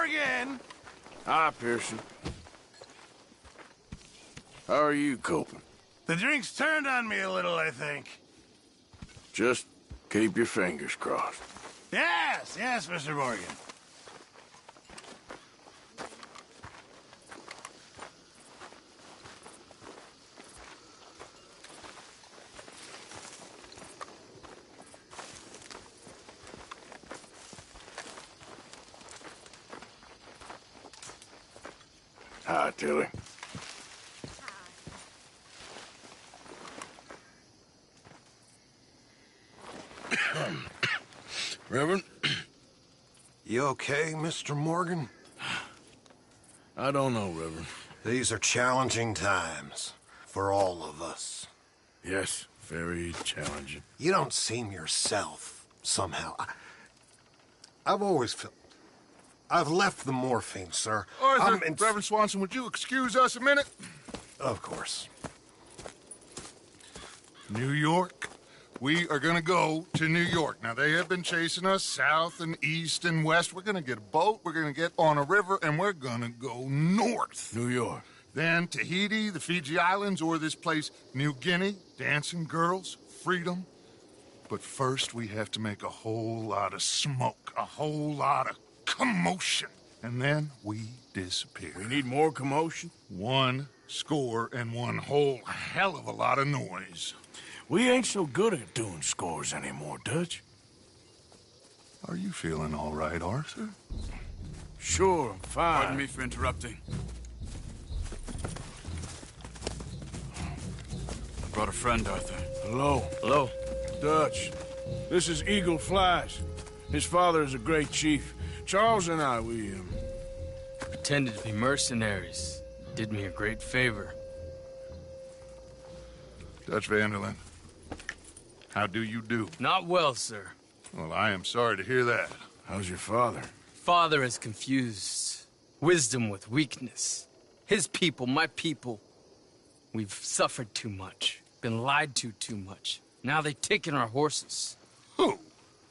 Morgan! Hi, Pearson. How are you coping? The drink's turned on me a little, I think. Just keep your fingers crossed. Yes, Mr. Morgan. Hi, Tilly. Reverend? You okay, Mr. Morgan? I don't know, Reverend. These are challenging times for all of us. Yes, very challenging. You don't seem yourself, somehow. I've always felt... I've left the morphine, sir. Arthur, Reverend Swanson, would you excuse us a minute? Of course. New York. We are going to go to New York. Now, they have been chasing us south and east and west. We're going to get a boat, we're going to get on a river, and we're going to go north. New York. Then Tahiti, the Fiji Islands, or this place, New Guinea, dancing girls, freedom. But first, we have to make a whole lot of smoke, a whole lot of commotion. And then we disappear. We need more commotion? 1 score and 1 whole hell of a lot of noise. We ain't so good at doing scores anymore, Dutch. Are you feeling all right, Arthur? Sure, I'm fine. Pardon me for interrupting. I brought a friend, Arthur. Hello. Hello. Dutch. This is Eagle Flies. His father is a great chief. Charles and I, we Pretended to be mercenaries. Did me a great favor. Dutch Vanderlyn, how do you do? Not well, sir. Well, I am sorry to hear that. How's your father? Father has confused wisdom with weakness. His people, my people. We've suffered too much. Been lied to too much. Now they've taken our horses. Who?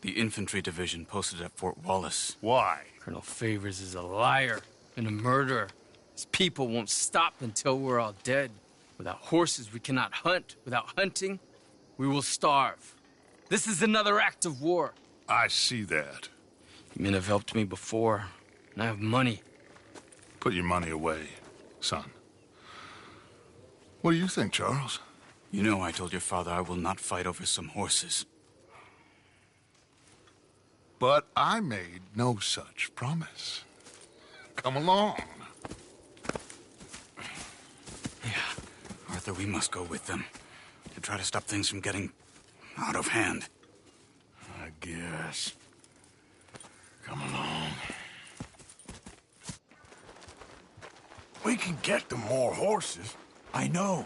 The infantry division posted at Fort Wallace. Why? Colonel Favors is a liar and a murderer. His people won't stop until we're all dead. Without horses, we cannot hunt. Without hunting, we will starve. This is another act of war. I see that. You men have helped me before, and I have money. Put your money away, son. What do you think, Charles? You know I told your father I will not fight over some horses. But I made no such promise. Come along. Yeah, Arthur, we must go with them to try to stop things from getting out of hand. I guess. Come along. We can get them more horses. I know.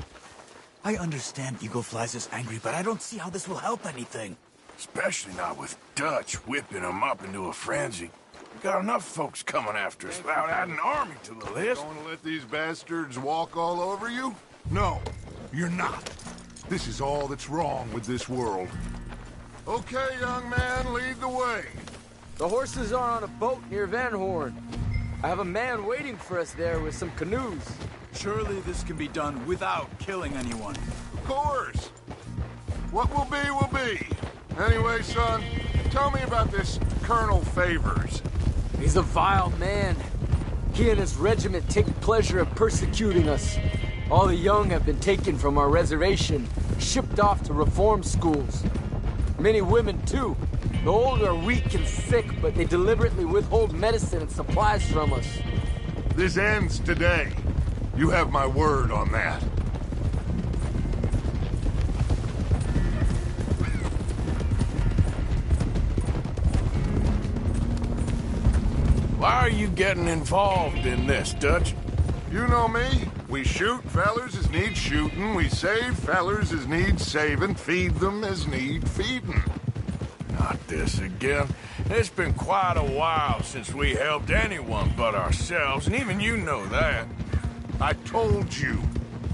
I understand Eagle Flies is angry, but I don't see how this will help anything. Especially not with Dutch whipping them up into a frenzy. We got enough folks coming after us without adding an army to the list. Going to let these bastards walk all over you? No, you're not. This is all that's wrong with this world. Okay, young man, lead the way. The horses are on a boat near Van Horn. I have a man waiting for us there with some canoes. Surely this can be done without killing anyone. Of course. What will be, will be. Anyway, son, tell me about this Colonel Favors. He's a vile man. He and his regiment take pleasure in persecuting us. All the young have been taken from our reservation, shipped off to reform schools. Many women, too. The old are weak and sick, but they deliberately withhold medicine and supplies from us. This ends today. You have my word on that. Why are you getting involved in this, Dutch? You know me. We shoot fellers as need shooting. We save fellers as need saving. Feed them as need feeding. Not this again. It's been quite a while since we helped anyone but ourselves, and even you know that. I told you.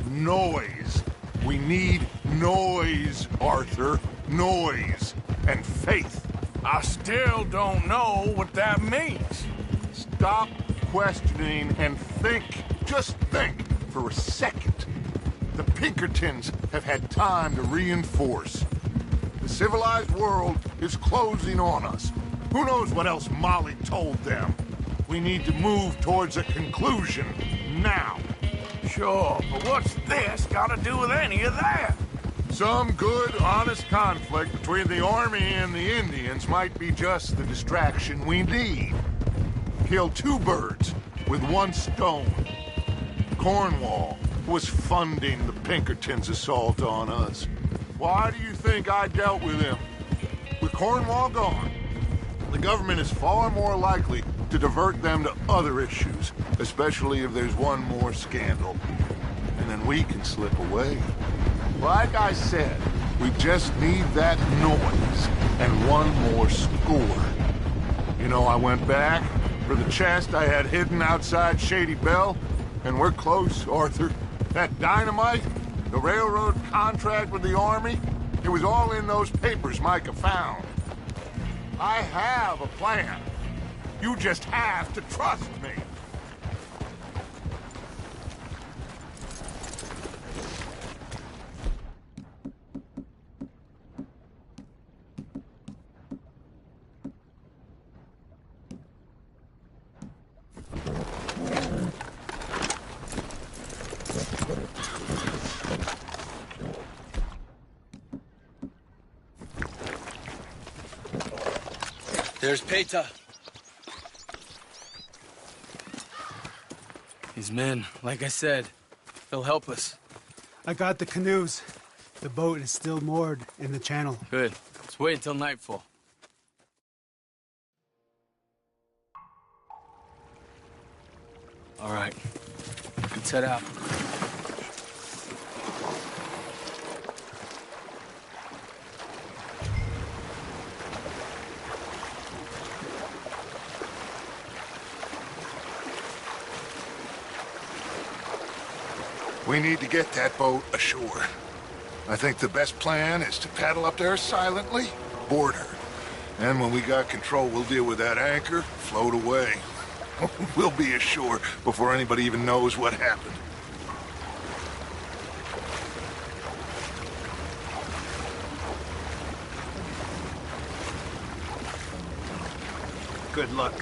Noise. We need noise, Arthur. Noise. And faith. I still don't know what that means. Stop questioning and think, just think, for a second. The Pinkertons have had time to reinforce. The civilized world is closing on us. Who knows what else Molly told them? We need to move towards a conclusion now. Sure, but what's this got to do with any of that? Some good, honest conflict between the army and the Indians might be just the distraction we need. Kill two birds with one stone. Cornwall was funding the Pinkertons' assault on us. Why do you think I dealt with him? With Cornwall gone, the government is far more likely to divert them to other issues, especially if there's one more scandal. And then we can slip away. Like I said, we just need that noise and one more score. You know, I went back for the chest I had hidden outside Shady Bell, and we're close, Arthur. That dynamite, the railroad contract with the army, it was all in those papers Micah found. I have a plan. You just have to trust me. There's Peta. These men, like I said, they'll help us. I got the canoes. The boat is still moored in the channel. Good. Let's wait until nightfall. All right. Let's head out. We need to get that boat ashore. I think the best plan is to paddle up there silently, board her. And when we got control, we'll deal with that anchor, float away. We'll be ashore before anybody even knows what happened. Good luck.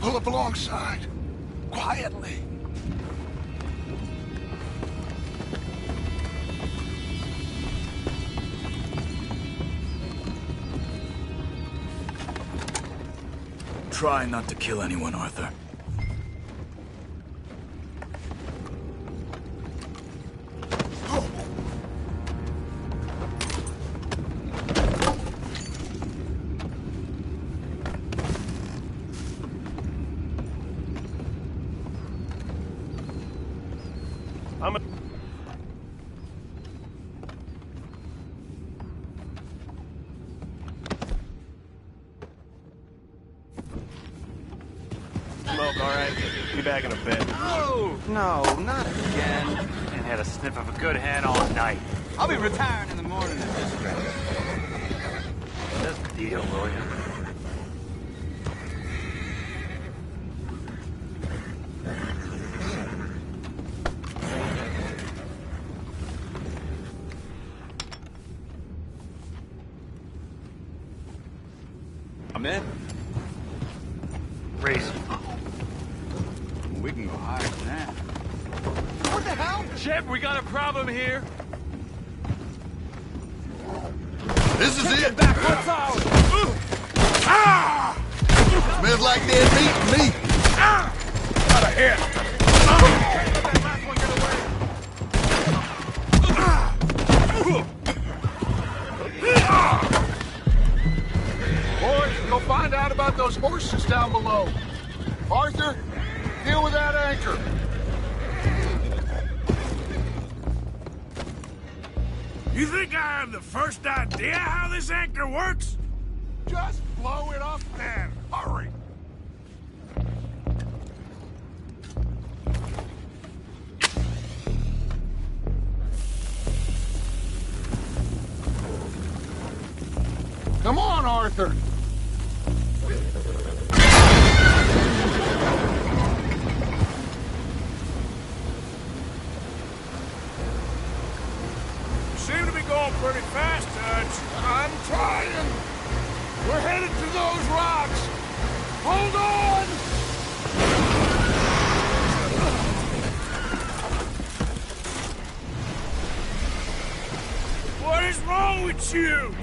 Pull up alongside, quietly. Try not to kill anyone, Arthur. Smoke, all right? Be back in a bit. Oh! No, not again. And had a sniff of a good hand all night. I'll be retiring in the morning at this rate. That's the deal, will you? I'm in. Breezy. We can go higher than that. What the hell? Shep, we got a problem here. This is it. Back, what's out? Smells like dead meat to me. Out of here! Boys, go find out about those horses down below. Arthur, deal with that anchor. You think I have the first idea how this anchor works? Just blow it up then. Hurry. Come on, Arthur. Seem to be going pretty fast, Dutch. I'm trying. We're headed to those rocks. Hold on! What is wrong with you?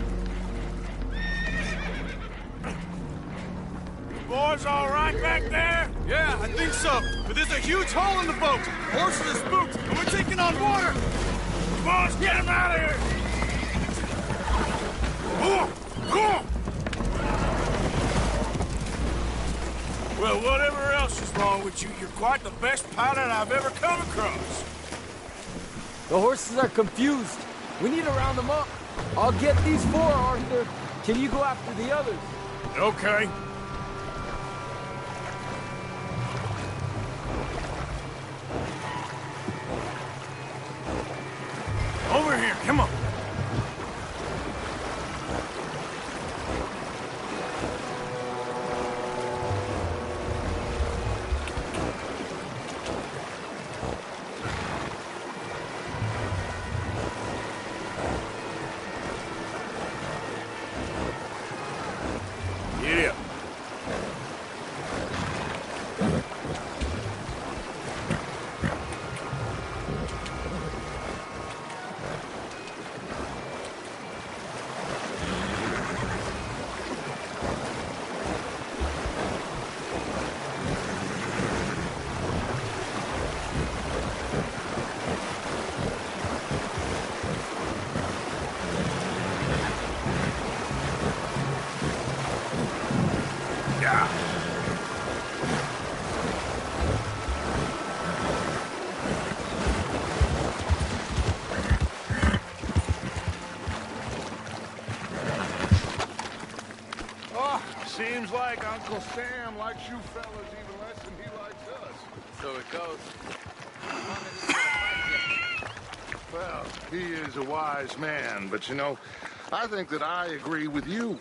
Boys all right back there? Yeah, I think so. But there's a huge hole in the boat. Horses are spooked, and we're taking on water. Boys, get him out of here! Go! Well, whatever else is wrong with you, you're quite the best pilot I've ever come across. The horses are confused. We need to round them up. I'll get these four, Arthur. Can you go after the others? Okay. Over here, come on. Yeah. Seems like Uncle Sam likes you fellas even less than he likes us. So it goes. Well, he is a wise man, but you know, I think that I agree with you.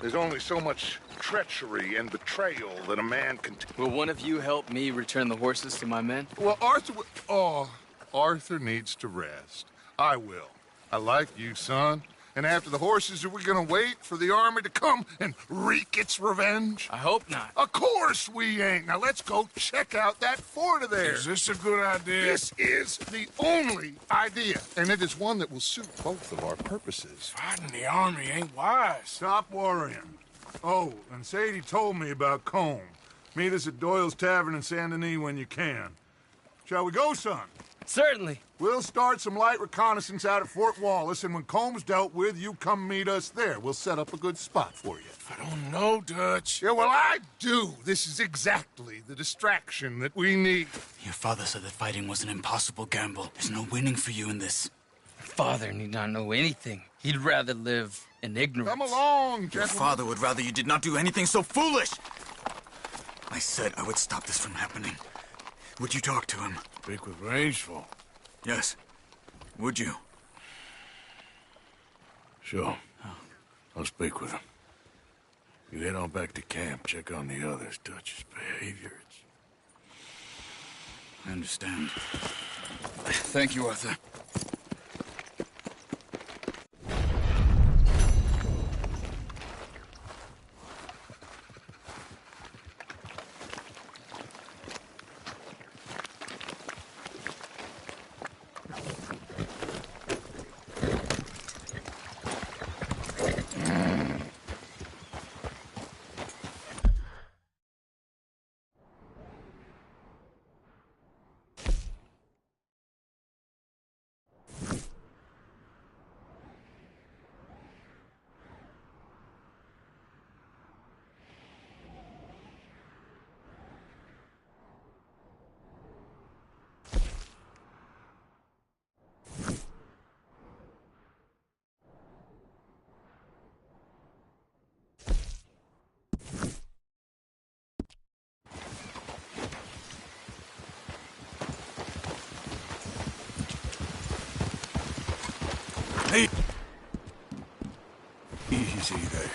There's only so much treachery and betrayal that a man can... Will one of you help me return the horses to my men? Well, Arthur... Oh, Arthur needs to rest. I will. I like you, son. And after the horses, are we gonna wait for the army to come and wreak its revenge? I hope not. Of course we ain't. Now let's go check out that fort of theirs. Is this a good idea? This is the only idea, and it is one that will suit both of our purposes. Fighting the army ain't wise. Stop worrying. Oh, and Sadie told me about Combe. Meet us at Doyle's Tavern in Saint Denis when you can. Shall we go, son? Certainly. We'll start some light reconnaissance out at Fort Wallace, and when Combs dealt with, you come meet us there. We'll set up a good spot for you. I don't know, Dutch. Yeah, well, I do. This is exactly the distraction that we need. Your father said that fighting was an impossible gamble. There's no winning for you in this. Father need not know anything. He'd rather live in ignorance. Come along, Your gentlemen. father would rather you did not do anything so foolish. I said I would stop this from happening. Would you talk to him? Speak with Rangeful. Yes. Would you? Sure. I'll speak with him. You head on back to camp, check on the others. Dutch's behavior, I understand. Thank you, Arthur. Hey. Easy there.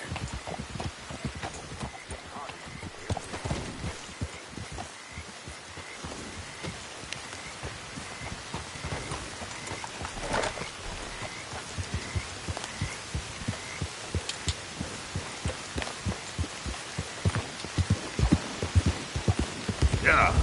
Yeah.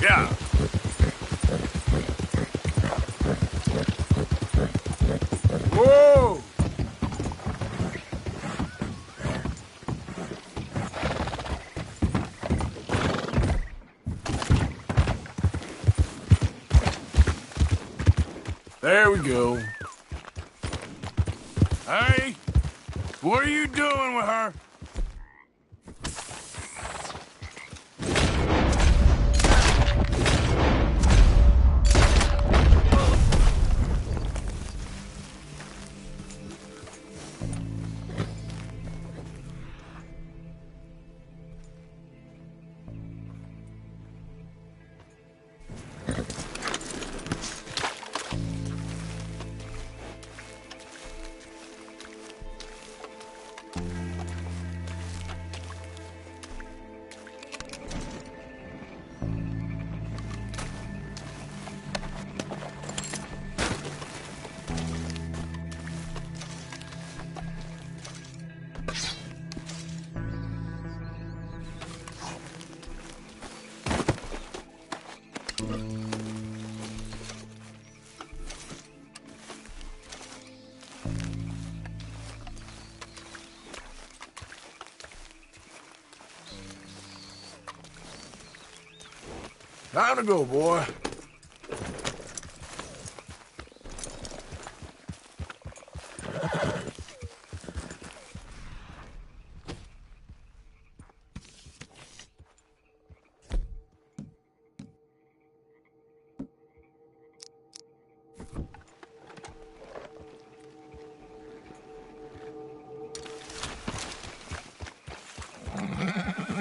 Yeah. Whoa! There we go. Hey, what are you doing with her? Time to go, boy.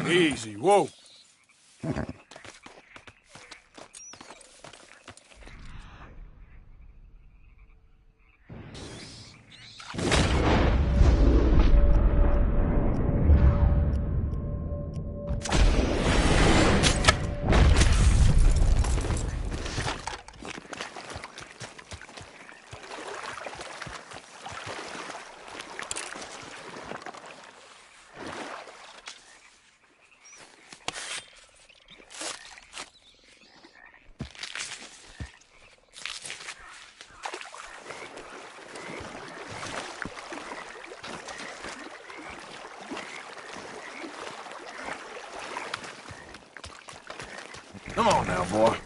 Easy, whoa. Come on now, boy.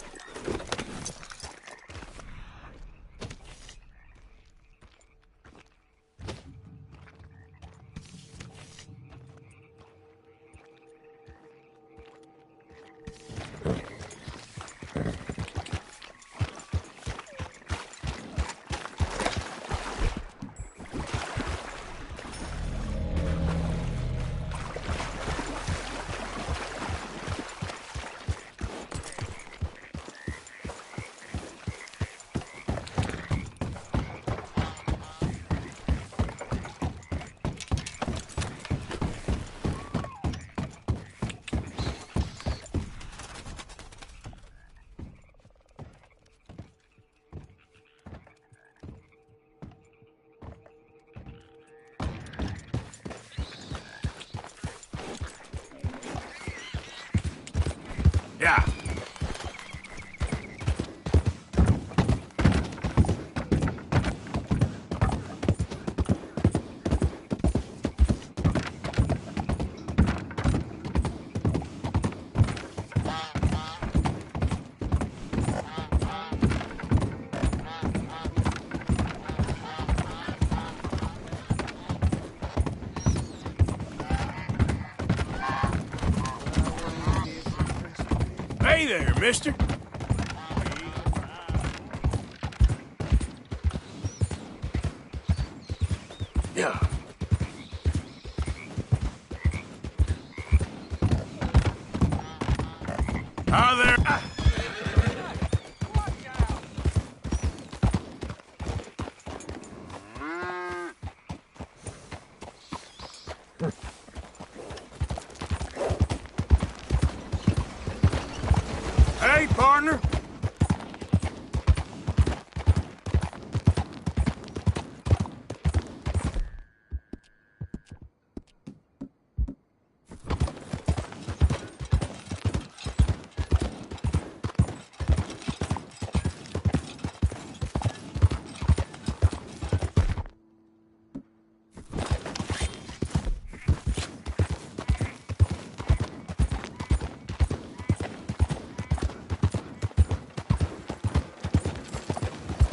Yeah. Hey there, mister. Yeah. Hi there. Hey, partner.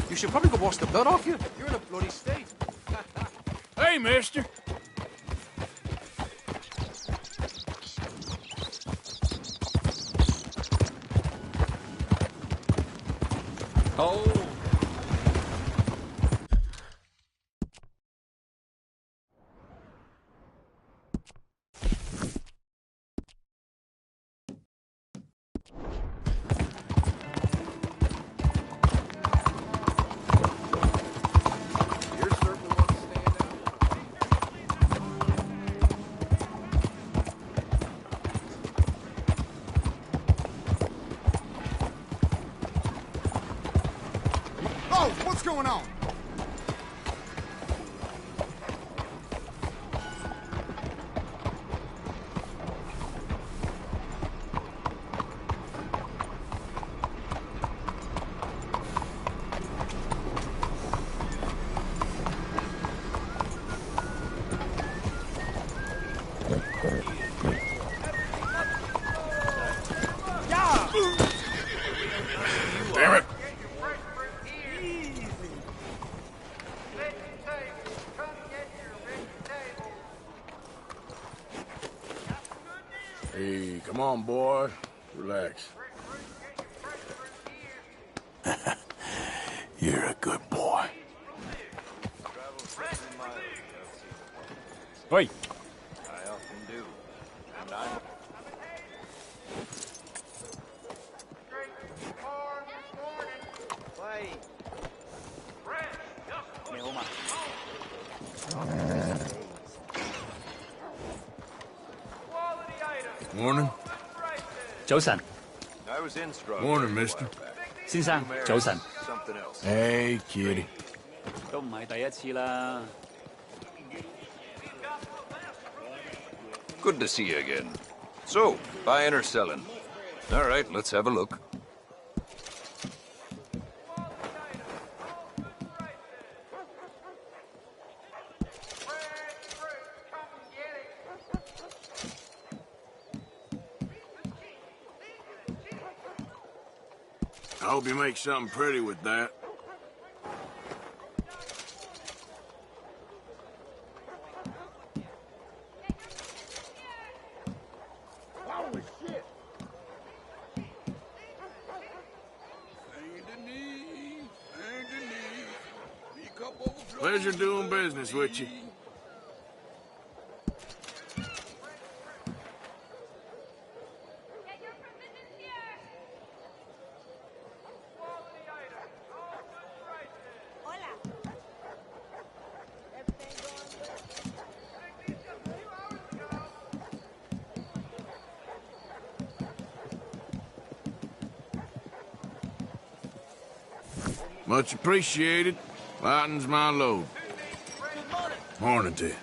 You should probably go wash the blood off you. You're in a bloody state. Hey, mister. Oh. Oh, what's going on? Damn it. Hey, come on, boy. Relax. You're a good boy. Oi. I often do. And I'm... Morning. 早晨， I was in Strasbourg Morning, a mister. while back. 先生，早晨， Something else. Hey, kitty. 都唔係第一次啦。 Good to see you again. So, buying or selling? All right, let's have a look. I hope you make something pretty with that. Holy shit! Pleasure doing business with you. Much appreciated. Lightens my load. Morning to you.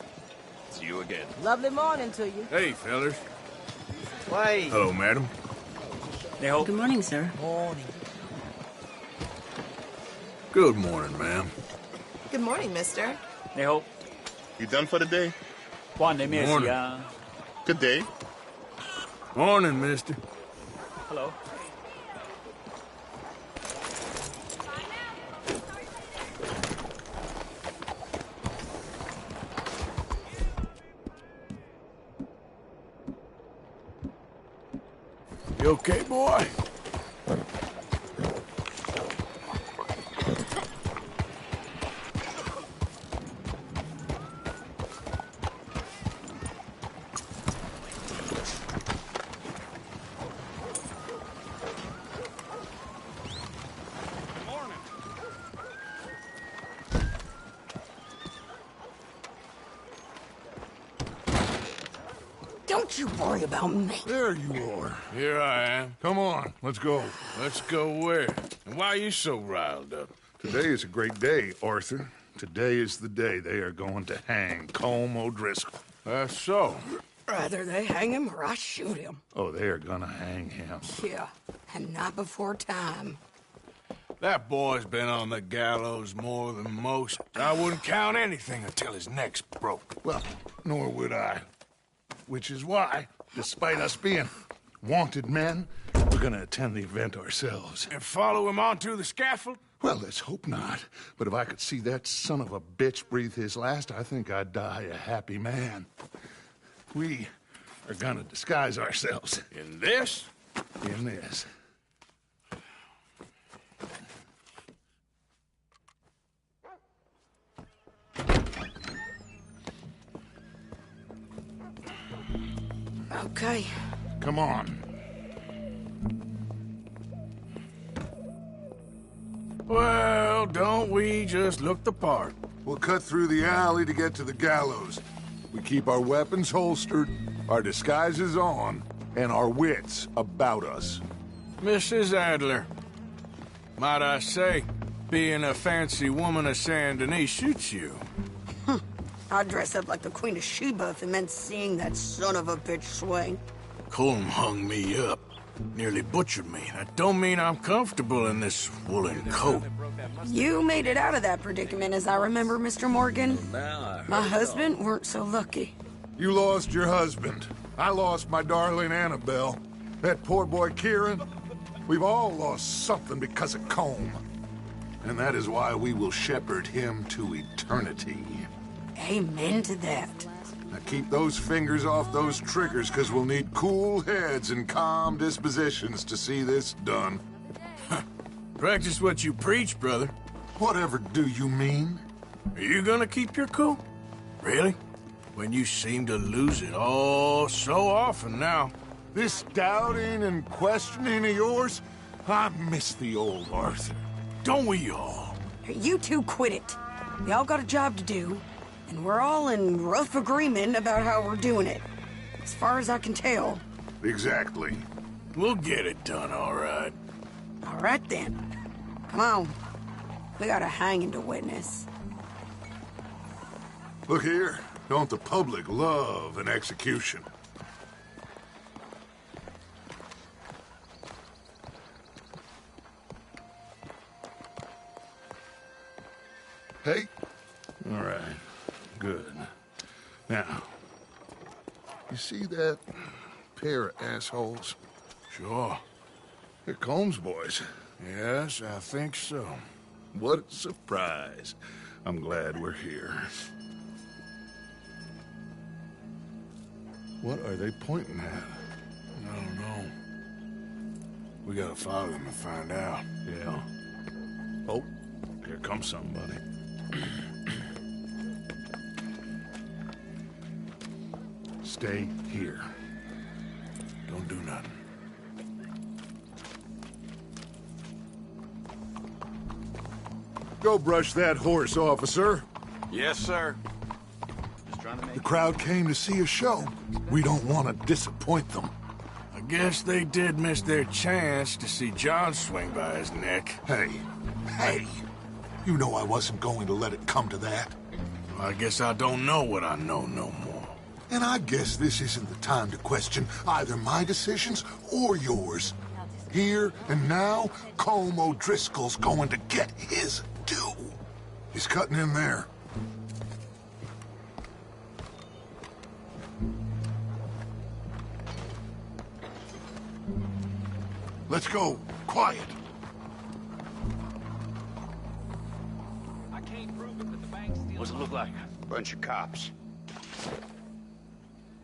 See you again. Lovely morning to you. Hey, fellers. Why? Hello, madam. 好. Good morning, sir. Morning. Good morning, ma'am. Good morning, mister. 你好. You done for the day? 關你咩事啊? Good day. Morning, mister. Hello. You okay, boy? Don't you worry about me. There you are. Here I am. Come on, let's go. Let's go where? And why are you so riled up? Today is a great day, Arthur. Today is the day they are going to hang Colm O'Driscoll. That's so. Rather they hang him or I shoot him. Oh, they are gonna hang him. Yeah, and not before time. That boy's been on the gallows more than most. I wouldn't count anything until his neck's broke. Well, nor would I. Which is why, despite us being wanted men, we're gonna attend the event ourselves. And follow him onto the scaffold? Well, let's hope not. But if I could see that son of a bitch breathe his last, I think I'd die a happy man. We are gonna disguise ourselves. In this? In this. Okay. Come on. Well, don't we just look the part? We'll cut through the alley to get to the gallows. We keep our weapons holstered, our disguises on, and our wits about us. Mrs. Adler, might I say, being a fancy woman of Saint Denis shoots you. I'd dress up like the Queen of Sheba if it meant seeing that son of a bitch swing. Colm hung me up. Nearly butchered me. That don't mean I'm comfortable in this woolen coat. You made it out of that predicament, as I remember, Mr. Morgan. My husband weren't so lucky. You lost your husband. I lost my darling Annabelle. That poor boy Kieran. We've all lost something because of Colm. And that is why we will shepherd him to eternity. Amen to that. Now keep those fingers off those triggers, because we'll need cool heads and calm dispositions to see this done. Practice what you preach, brother. Whatever do you mean? Are you gonna keep your cool? Really? When you seem to lose it all so often now. This doubting and questioning of yours, I miss the old Arthur. Don't we all? You two quit it. We all got a job to do, and we're all in rough agreement about how we're doing it. As far as I can tell. Exactly. We'll get it done, all right. All right, then. Come on. We got a hanging to witness. Look here. Don't the public love an execution? Hey? All right. Good. Now, you see that pair of assholes? Sure. They're Colm's boys. Yes, I think so. What a surprise. I'm glad we're here. What are they pointing at? I don't know. We gotta follow them and find out. Yeah. Oh, here comes somebody. Stay here. Don't do nothing. Go brush that horse, officer. Yes, sir. The crowd came to see a show. We don't want to disappoint them. I guess they did miss their chance to see John swing by his neck. Hey, you know I wasn't going to let it come to that. I guess I don't know what I know no more. And I guess this isn't the time to question either my decisions or yours. Here and now, Colm O'Driscoll's going to get his due. He's cutting in there. Let's go. Quiet. What's it look like? Bunch of cops.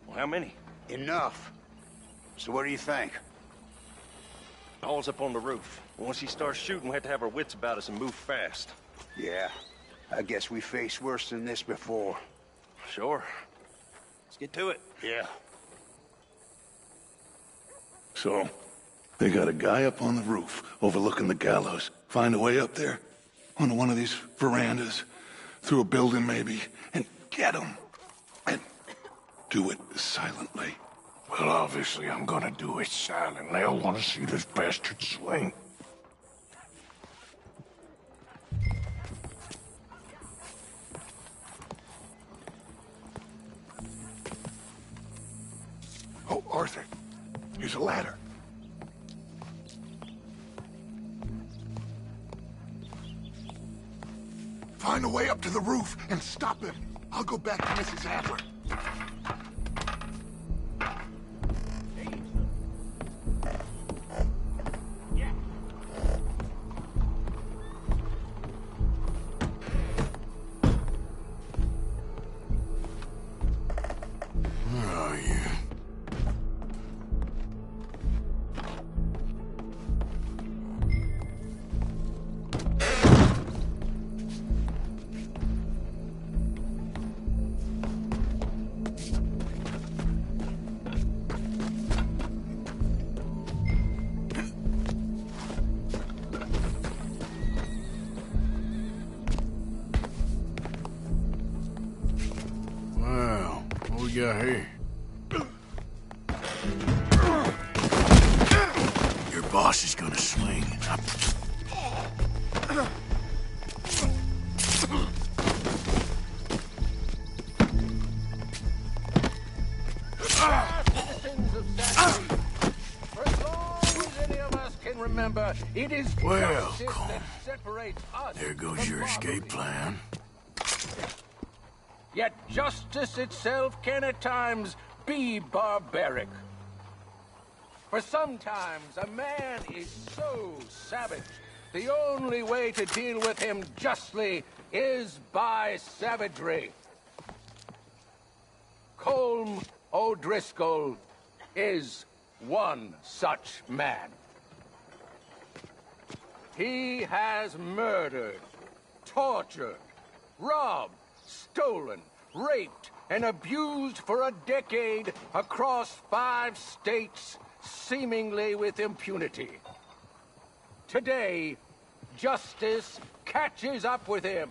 Well, how many? Enough. So what do you think? All's up on the roof. Once he starts shooting, we have to have our wits about us and move fast. Yeah, I guess we faced worse than this before. Sure. Let's get to it. Yeah. So, they got a guy up on the roof overlooking the gallows. Find a way up there, onto one of these verandas, through a building maybe, and get him. And do it silently. Well, obviously I'm gonna do it silent. They'll want to see this bastard swing. Oh, Arthur, here's a ladder. Find a way up to the roof and stop him. I'll go back to Mrs. Adler. Where are you? Well, what we got here? Your boss is gonna swing. Remember, it is Well, justice that separates us there goes from your escape robbery. plan. Yet justice itself can at times be barbaric. For sometimes a man is so savage, the only way to deal with him justly is by savagery. Colm O'Driscoll is one such man. He has murdered, tortured, robbed, stolen, raped, and abused for a decade across 5 states, seemingly with impunity. Today, justice catches up with him.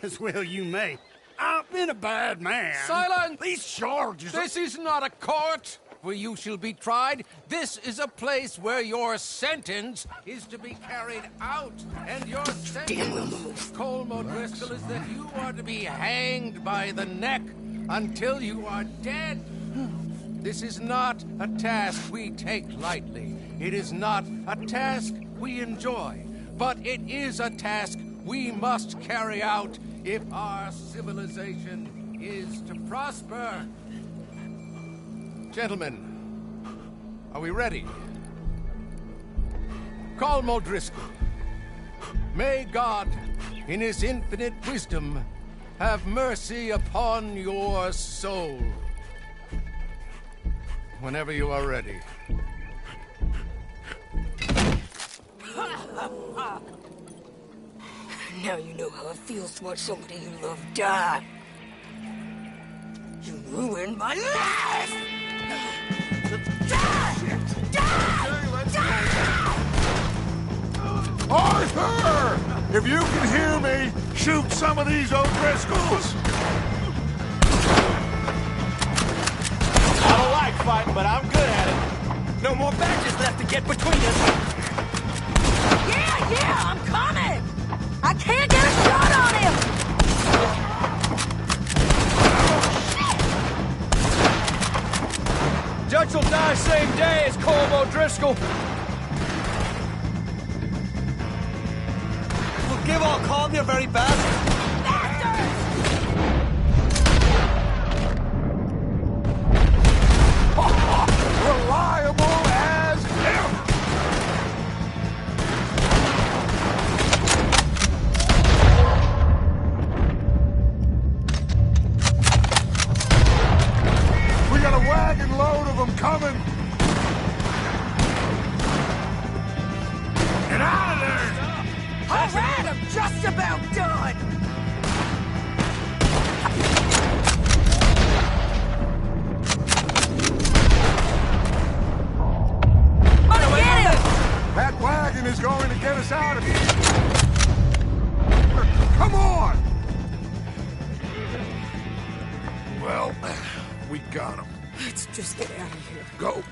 As well you may. I've been a bad man. Silence! These charges are... This is not a court where you shall be tried. This is a place where your sentence is to be carried out. And your sentence, Colm O'Driscoll, is that you are to be hanged by the neck until you are dead. This is not a task we take lightly. It is not a task we enjoy. But it is a task we must carry out if our civilization is to prosper. Gentlemen, are we ready? Colm O'Driscoll, may God, in his infinite wisdom, have mercy upon your soul. Whenever you are ready. Now you know how it feels to watch somebody you love die. You ruined my life! Arthur! If you can hear me, shoot some of these O'Driscolls! I don't like fighting, but I'm good at it. No more badges left to get between us. Yeah, I'm coming! I can't get a shot on him! Judge Max will die same day as Colm O'Driscoll. We'll give all Colm your very best. Reliable as ever! We got a wagon load of them coming! Get out of there! All right, I'm just about done! That wagon is going to get us out of here! Come on! Well, we got him. Let's just get out of here. Go.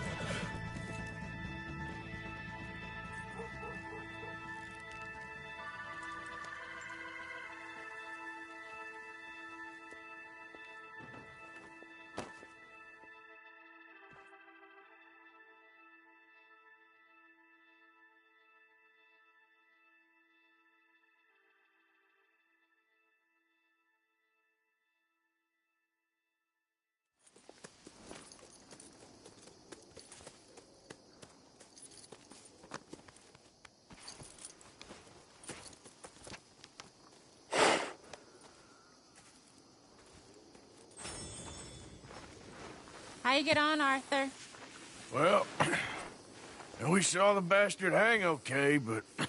How you get on, Arthur? Well, we saw the bastard hang okay, but the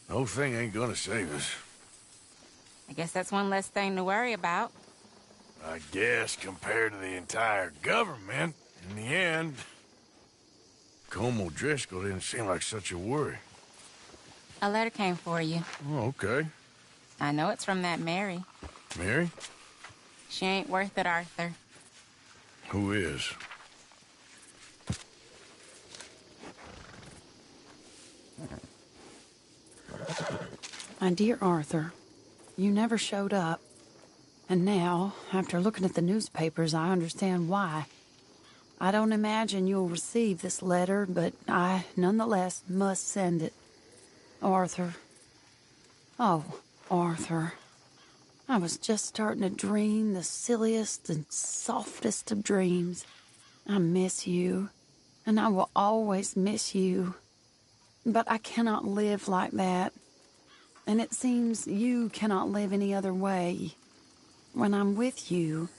whole thing ain't gonna save us. I guess that's one less thing to worry about. I guess compared to the entire government, in the end, Colm O'Driscoll didn't seem like such a worry. A letter came for you. Oh, okay. I know it's from that Mary. Mary? She ain't worth it, Arthur. Who is? My dear Arthur, you never showed up. And now, after looking at the newspapers, I understand why. I don't imagine you'll receive this letter, but I, nonetheless, must send it. Arthur. Oh, Arthur. I was just starting to dream the silliest and softest of dreams. I miss you, and I will always miss you. But I cannot live like that. And it seems you cannot live any other way. When I'm with you,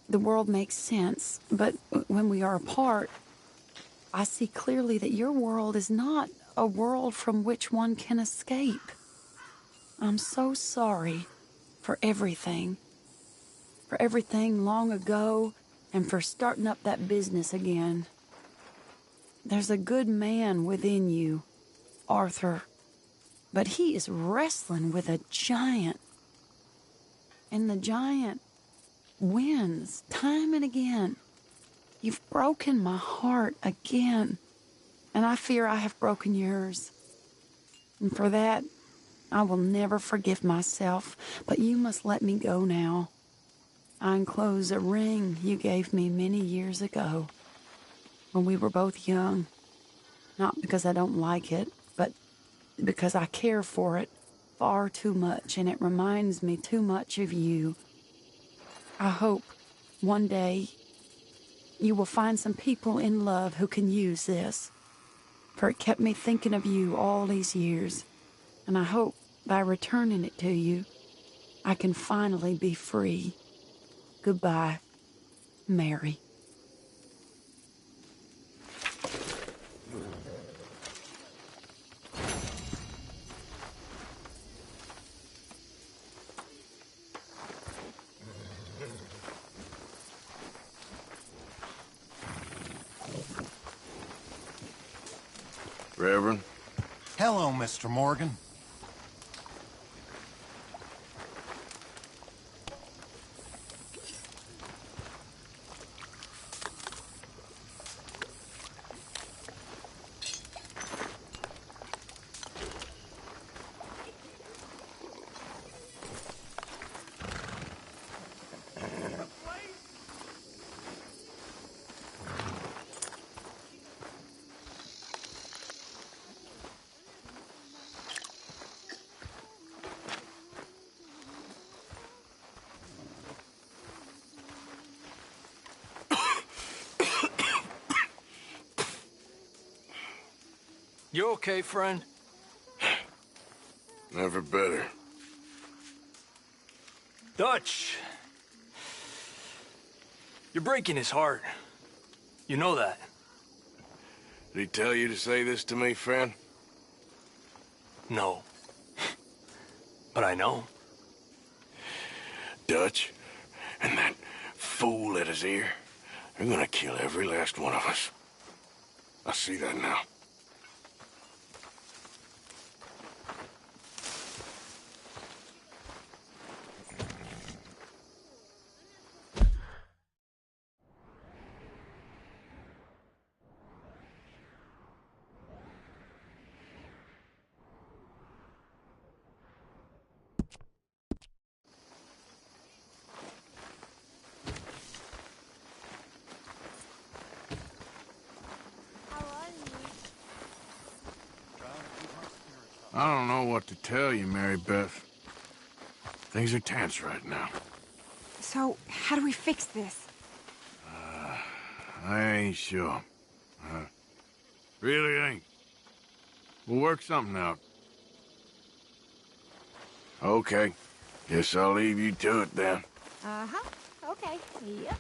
the world makes sense. But when we are apart, I see clearly that your world is not a world from which one can escape. I'm so sorry for everything. For everything long ago, and for starting up that business again. There's a good man within you, Arthur. But he is wrestling with a giant. And the giant wins time and again. You've broken my heart again. And I fear I have broken yours. And for that, I will never forgive myself. But you must let me go now. I enclose a ring you gave me many years ago, when we were both young. Not because I don't like it, but because I care for it far too much, and it reminds me too much of you. I hope one day you will find some people in love who can use this, for it kept me thinking of you all these years, and I hope by returning it to you, I can finally be free. Goodbye, Mary. Reverend? Hello, Mr. Morgan. You okay, friend? Never better. Dutch. You're breaking his heart. You know that. Did he tell you to say this to me, friend? No. But I know. Dutch and that fool at his ear, they're gonna kill every last one of us. I see that now. I don't know what to tell you, Mary Beth. Things are tense right now. So, how do we fix this? I ain't sure. Really ain't. We'll work something out. Okay. Guess I'll leave you to it then. Uh-huh. Okay. Yep.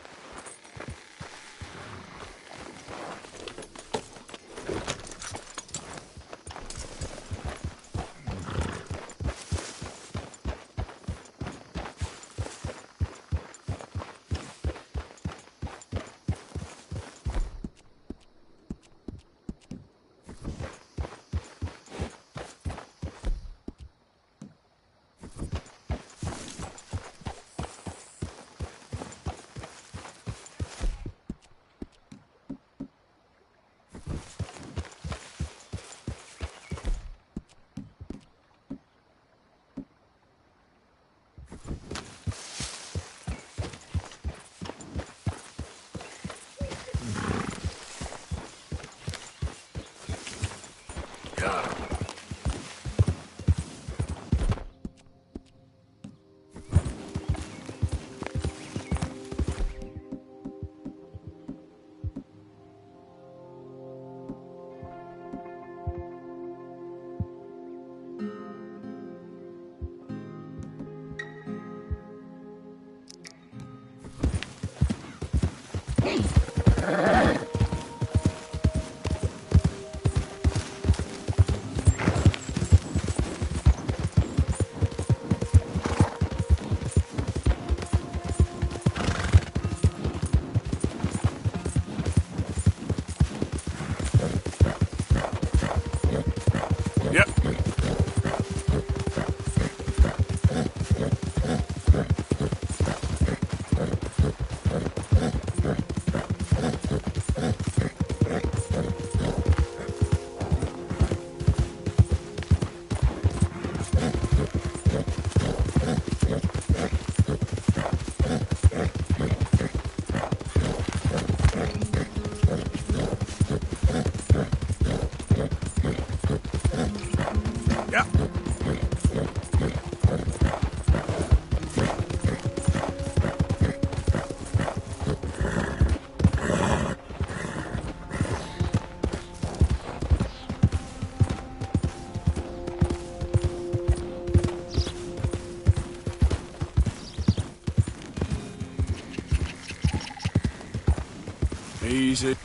Easy.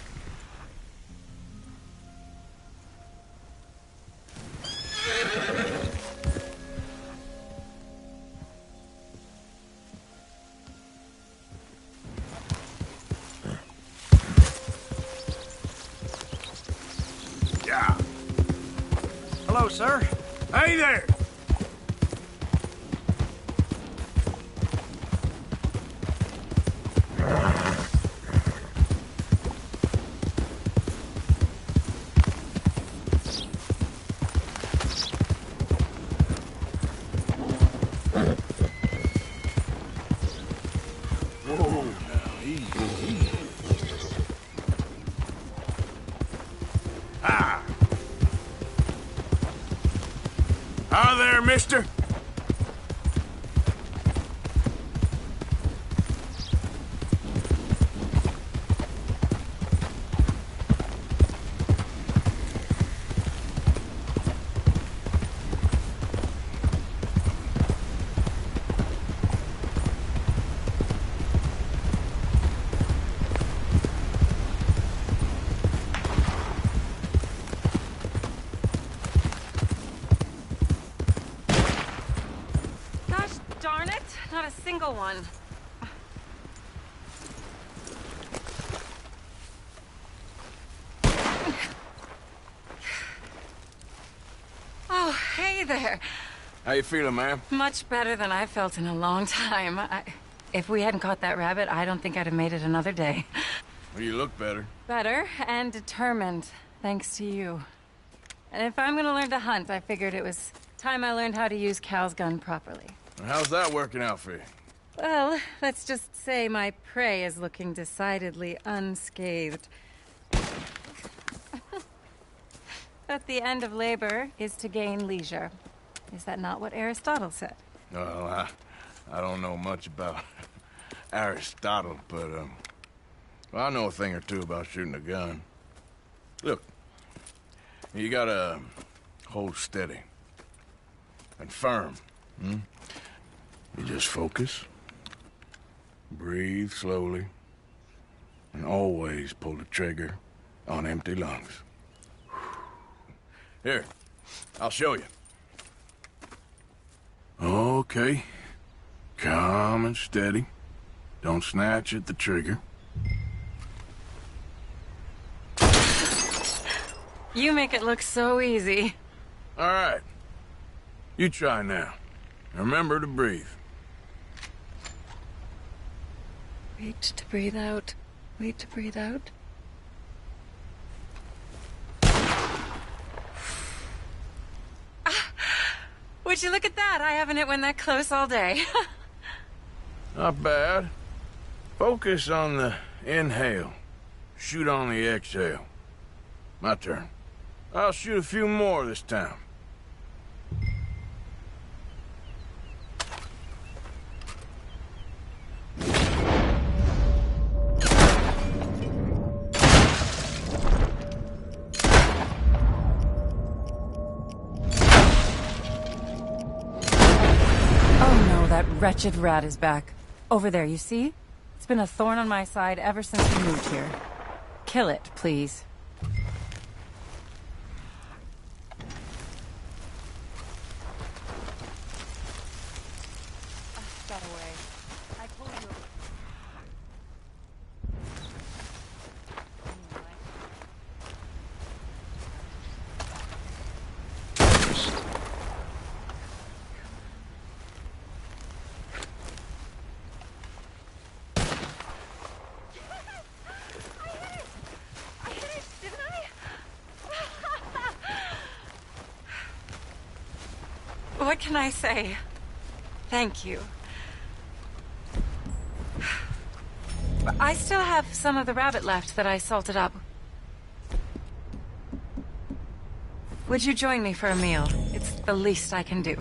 Yeah. Hello, sir. Hey there! Whoa, now, easy. Ah! Hi there, mister. single one. Oh, hey there. How you feeling, ma'am? Much better than I felt in a long time. If we hadn't caught that rabbit, I don't think I'd have made it another day. Well, you look better. Better and determined, thanks to you. And if I'm gonna learn to hunt, I figured it was time I learned how to use Cal's gun properly. How's that working out for you? Well, let's just say my prey is looking decidedly unscathed. But the end of labor is to gain leisure. Is that not what Aristotle said? Well, I don't know much about Aristotle, but, well, I know a thing or two about shooting a gun. Look, you gotta hold steady and firm, hmm? You just focus, breathe slowly, and always pull the trigger on empty lungs. Here, I'll show you. Okay. Calm and steady. Don't snatch at the trigger. You make it look so easy. All right. You try now. Remember to breathe. Wait to breathe out. Wait to breathe out. Would you look at that? I haven't hit one that close all day. Not bad. Focus on the inhale. Shoot on the exhale. My turn. I'll shoot a few more this time. That wretched rat is back. Over there, you see? It's been a thorn on my side ever since we moved here. Kill it, please. Got away. I told you. What can I say? Thank you. I still have some of the rabbit left that I salted up. Would you join me for a meal? It's the least I can do.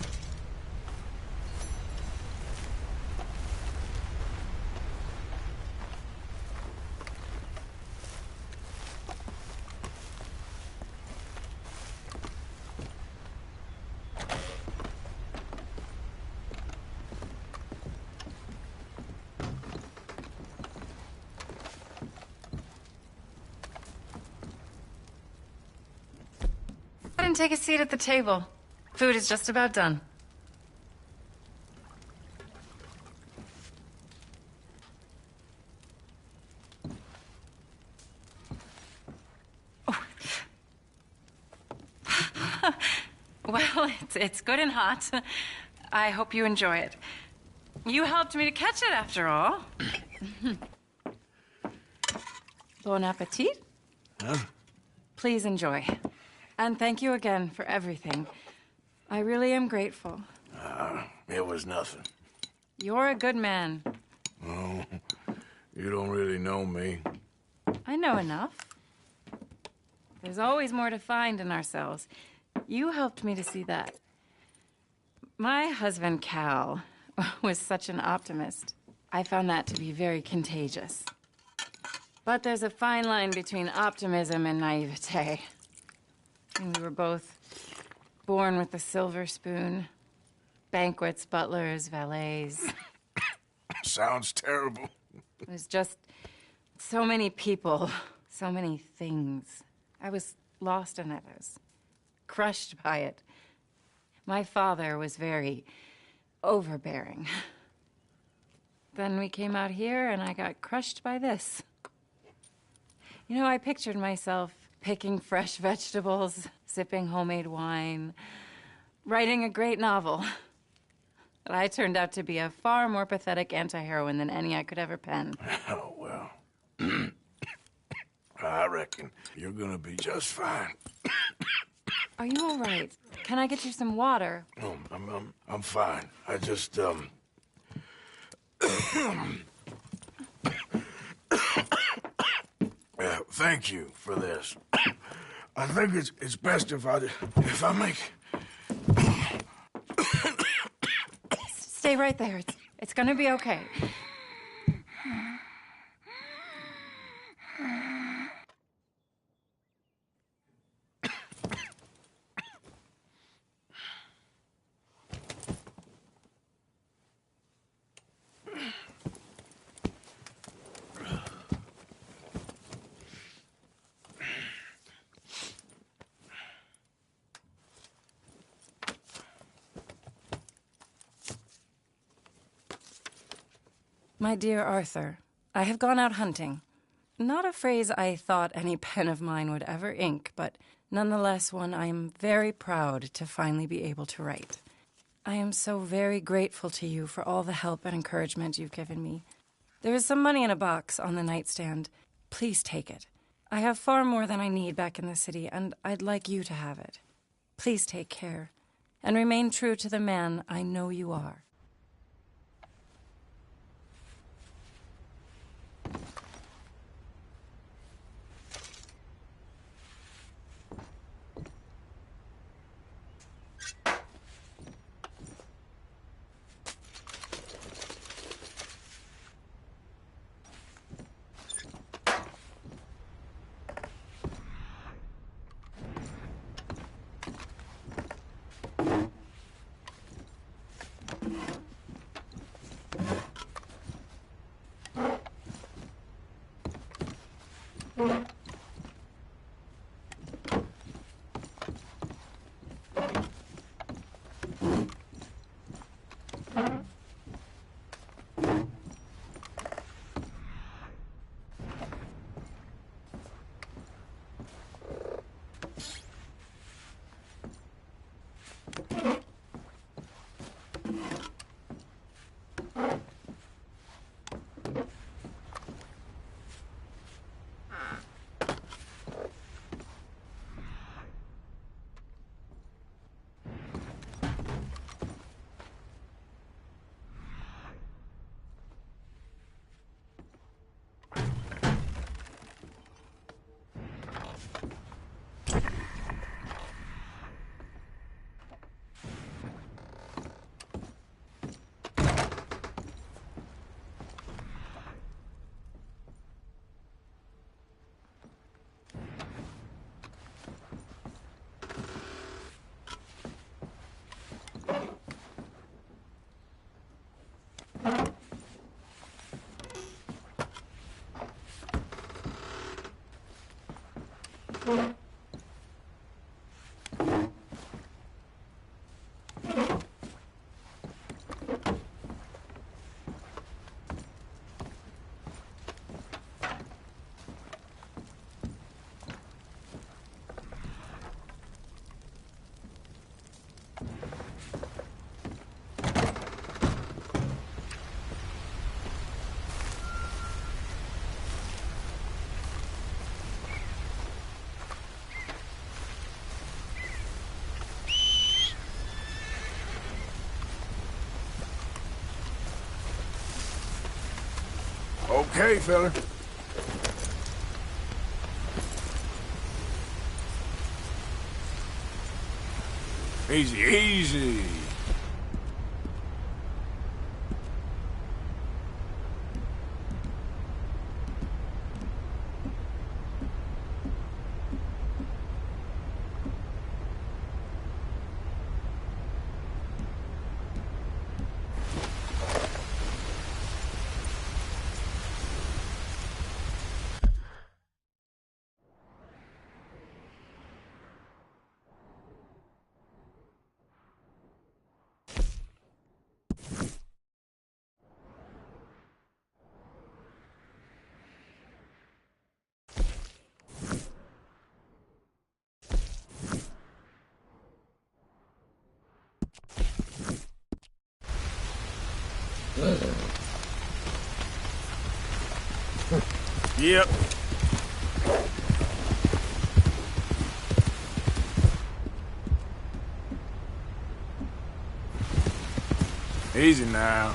And take a seat at the table. Food is just about done. Oh. Well, it's good and hot. I hope you enjoy it. You helped me to catch it, after all. Bon appetit. Huh? Please enjoy. And thank you again for everything. I really am grateful. It was nothing. You're a good man. Oh, you don't really know me. I know enough. There's always more to find in ourselves. You helped me to see that. My husband, Cal, was such an optimist. I found that to be very contagious. But there's a fine line between optimism and naivete. And we were both born with a silver spoon. Banquets, butlers, valets. Sounds terrible. There's just so many people, so many things. I was lost in it. I was crushed by it. My father was very overbearing. Then we came out here and I got crushed by this. You know, I pictured myself picking fresh vegetables, sipping homemade wine, writing a great novel. But I turned out to be a far more pathetic anti-heroine than any I could ever pen. Oh, well. I reckon you're gonna be just fine. Are you all right? Can I get you some water? No, I'm fine. I just, thank you for this. I think it's best if I make... Stay right there. It's gonna be okay. My dear Arthur, I have gone out hunting. Not a phrase I thought any pen of mine would ever ink, but nonetheless one I am very proud to finally be able to write. I am so very grateful to you for all the help and encouragement you've given me. There is some money in a box on the nightstand. Please take it. I have far more than I need back in the city, and I'd like you to have it. Please take care, and remain true to the man I know you are. Okay, fella. Easy, easy. Yep. Easy now.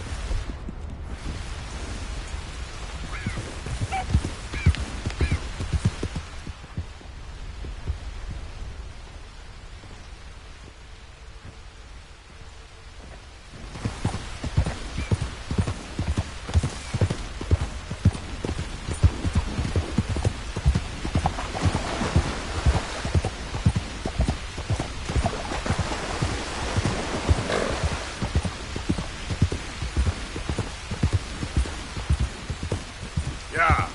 Yeah.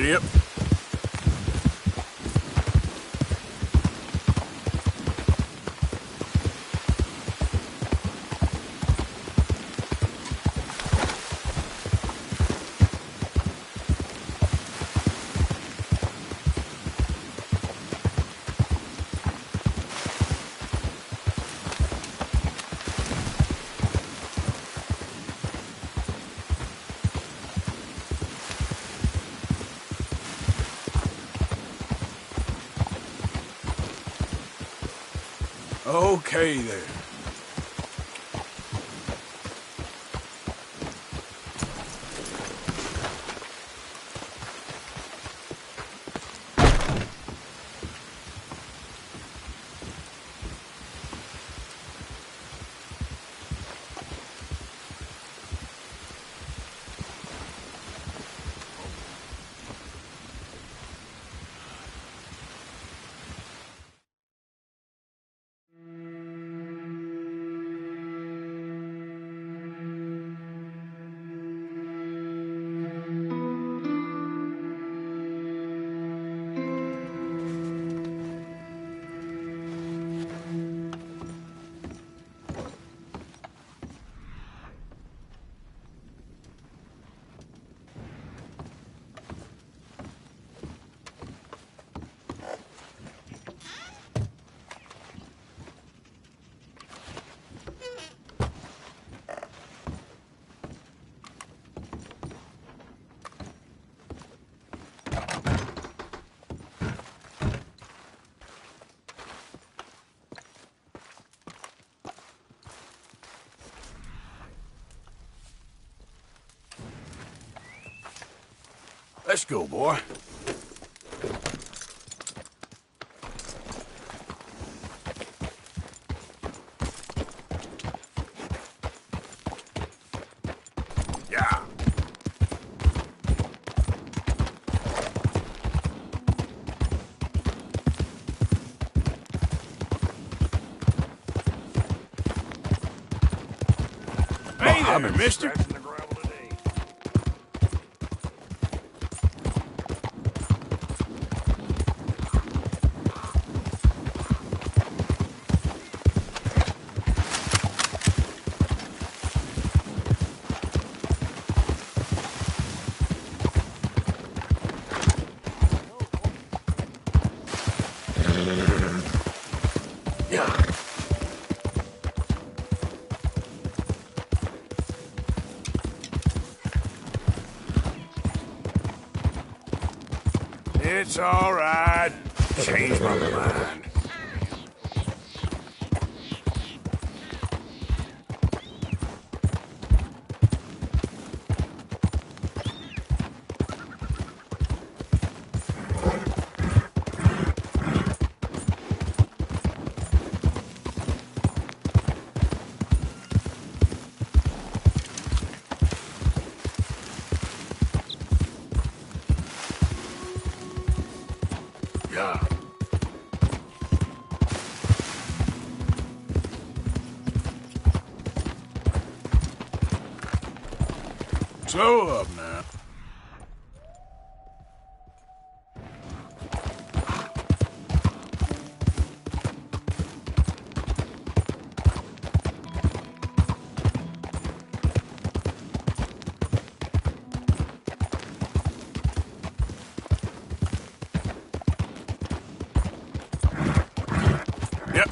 Yep. Okay there. Let's go, boy. Yeah. Hey there, mister. It's all right. Changed my mind. Yeah. Slow up now. Yep.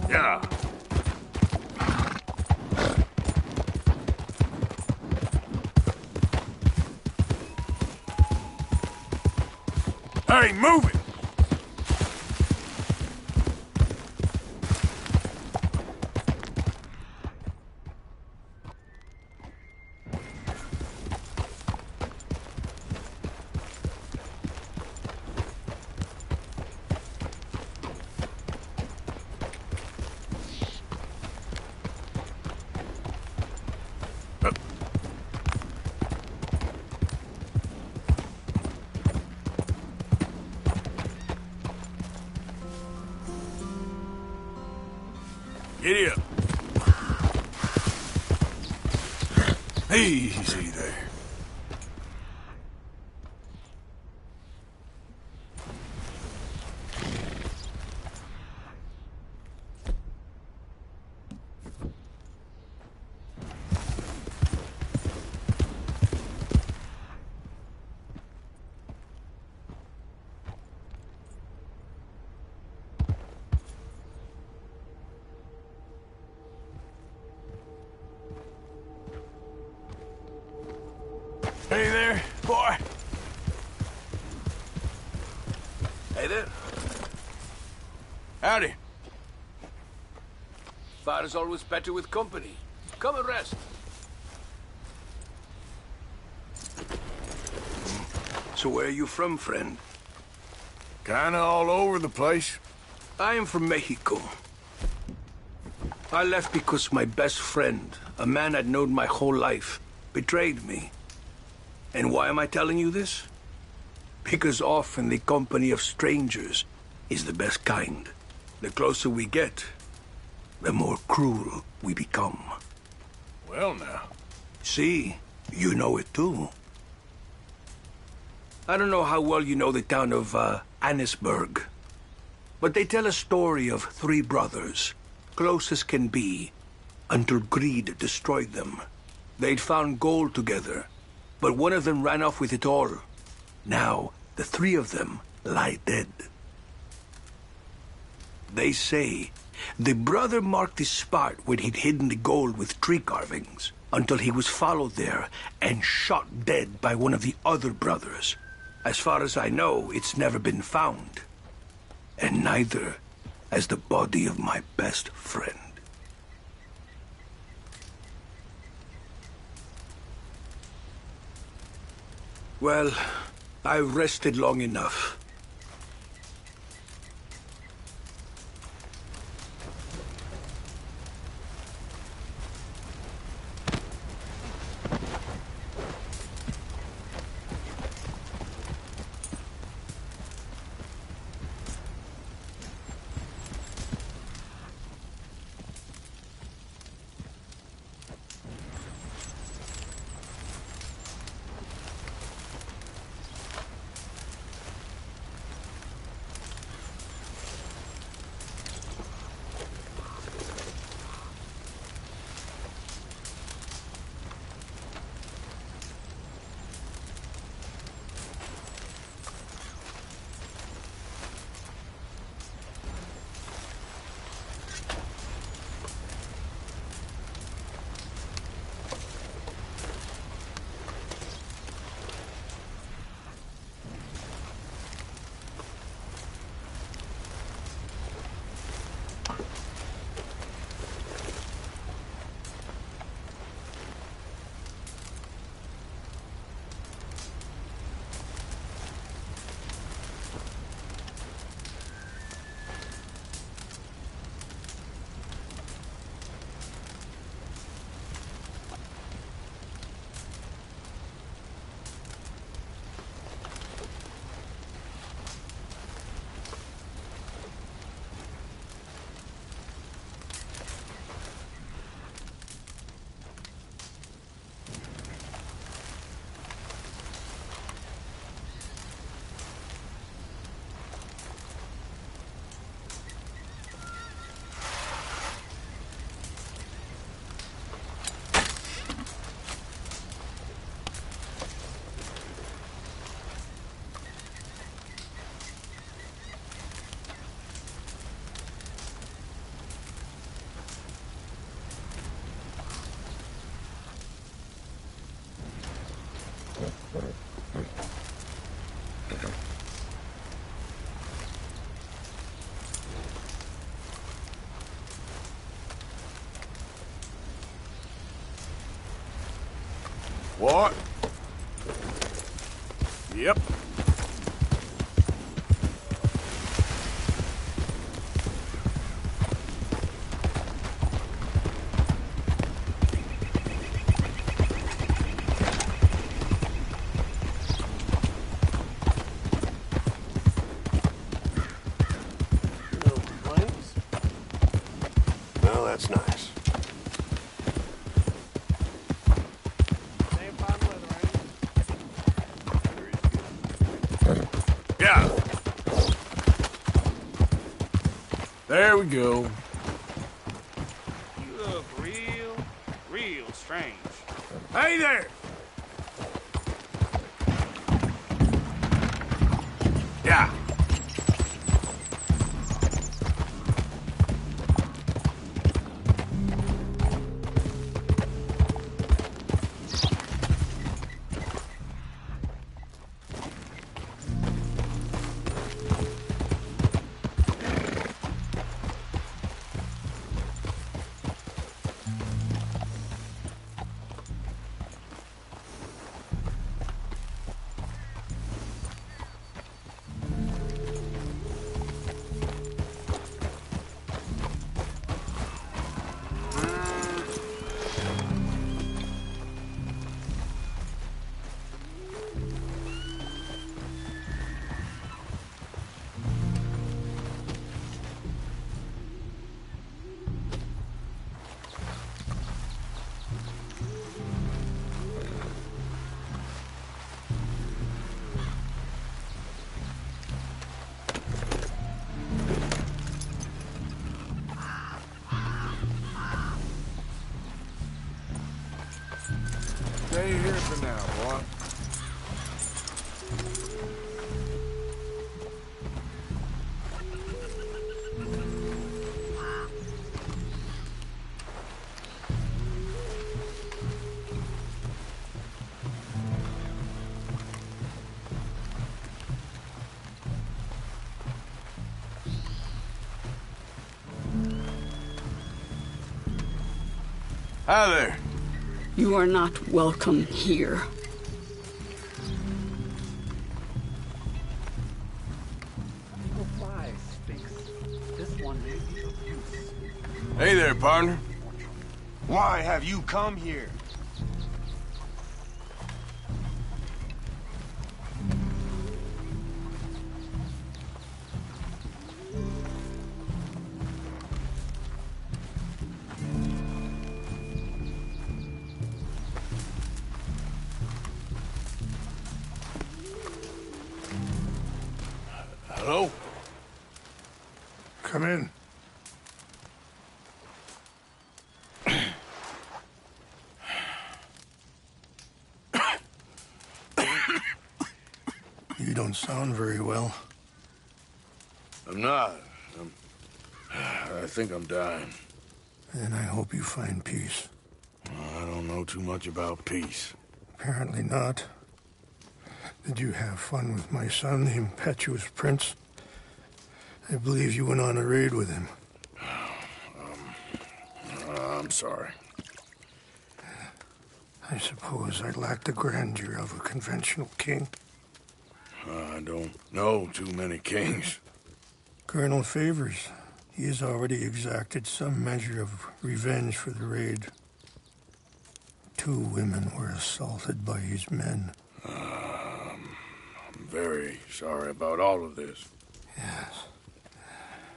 Yeah. Hey, move it! Giddy up. Easy there. Hey there, boy. Hey there. Howdy. Fire's always better with company. Come and rest. So where are you from, friend? Kinda all over the place. I am from Mexico. I left because my best friend, a man I'd known my whole life, betrayed me. And why am I telling you this? Because often the company of strangers is the best kind. The closer we get, the more cruel we become. Well now. See, you know it too. I don't know how well you know the town of Annisburg, but they tell a story of three brothers, close as can be, until greed destroyed them. They'd found gold together, but one of them ran off with it all. Now, the three of them lie dead. They say the brother marked the spot where he'd hidden the gold with tree carvings until he was followed there and shot dead by one of the other brothers. As far as I know, it's never been found. And neither has the body of my best friend. Well, I've rested long enough. What? Yep. Well, that's nice. Yeah. There we go. You look real strange. Hey there! Yeah. Stay here for now, boy. Hi there. You are not welcome here. Hey there, partner. Why have you come here? Hello? Come in. You don't sound very well. I'm not. I think I'm dying. And I hope you find peace. I don't know too much about peace. Apparently not. Did you have fun with my son, the impetuous prince? I believe you went on a raid with him. I'm sorry. I suppose I lack the grandeur of a conventional king. I don't know too many kings. Colonel Favors, he has already exacted some measure of revenge for the raid. 2 women were assaulted by his men. I'm very sorry about all of this. Yes.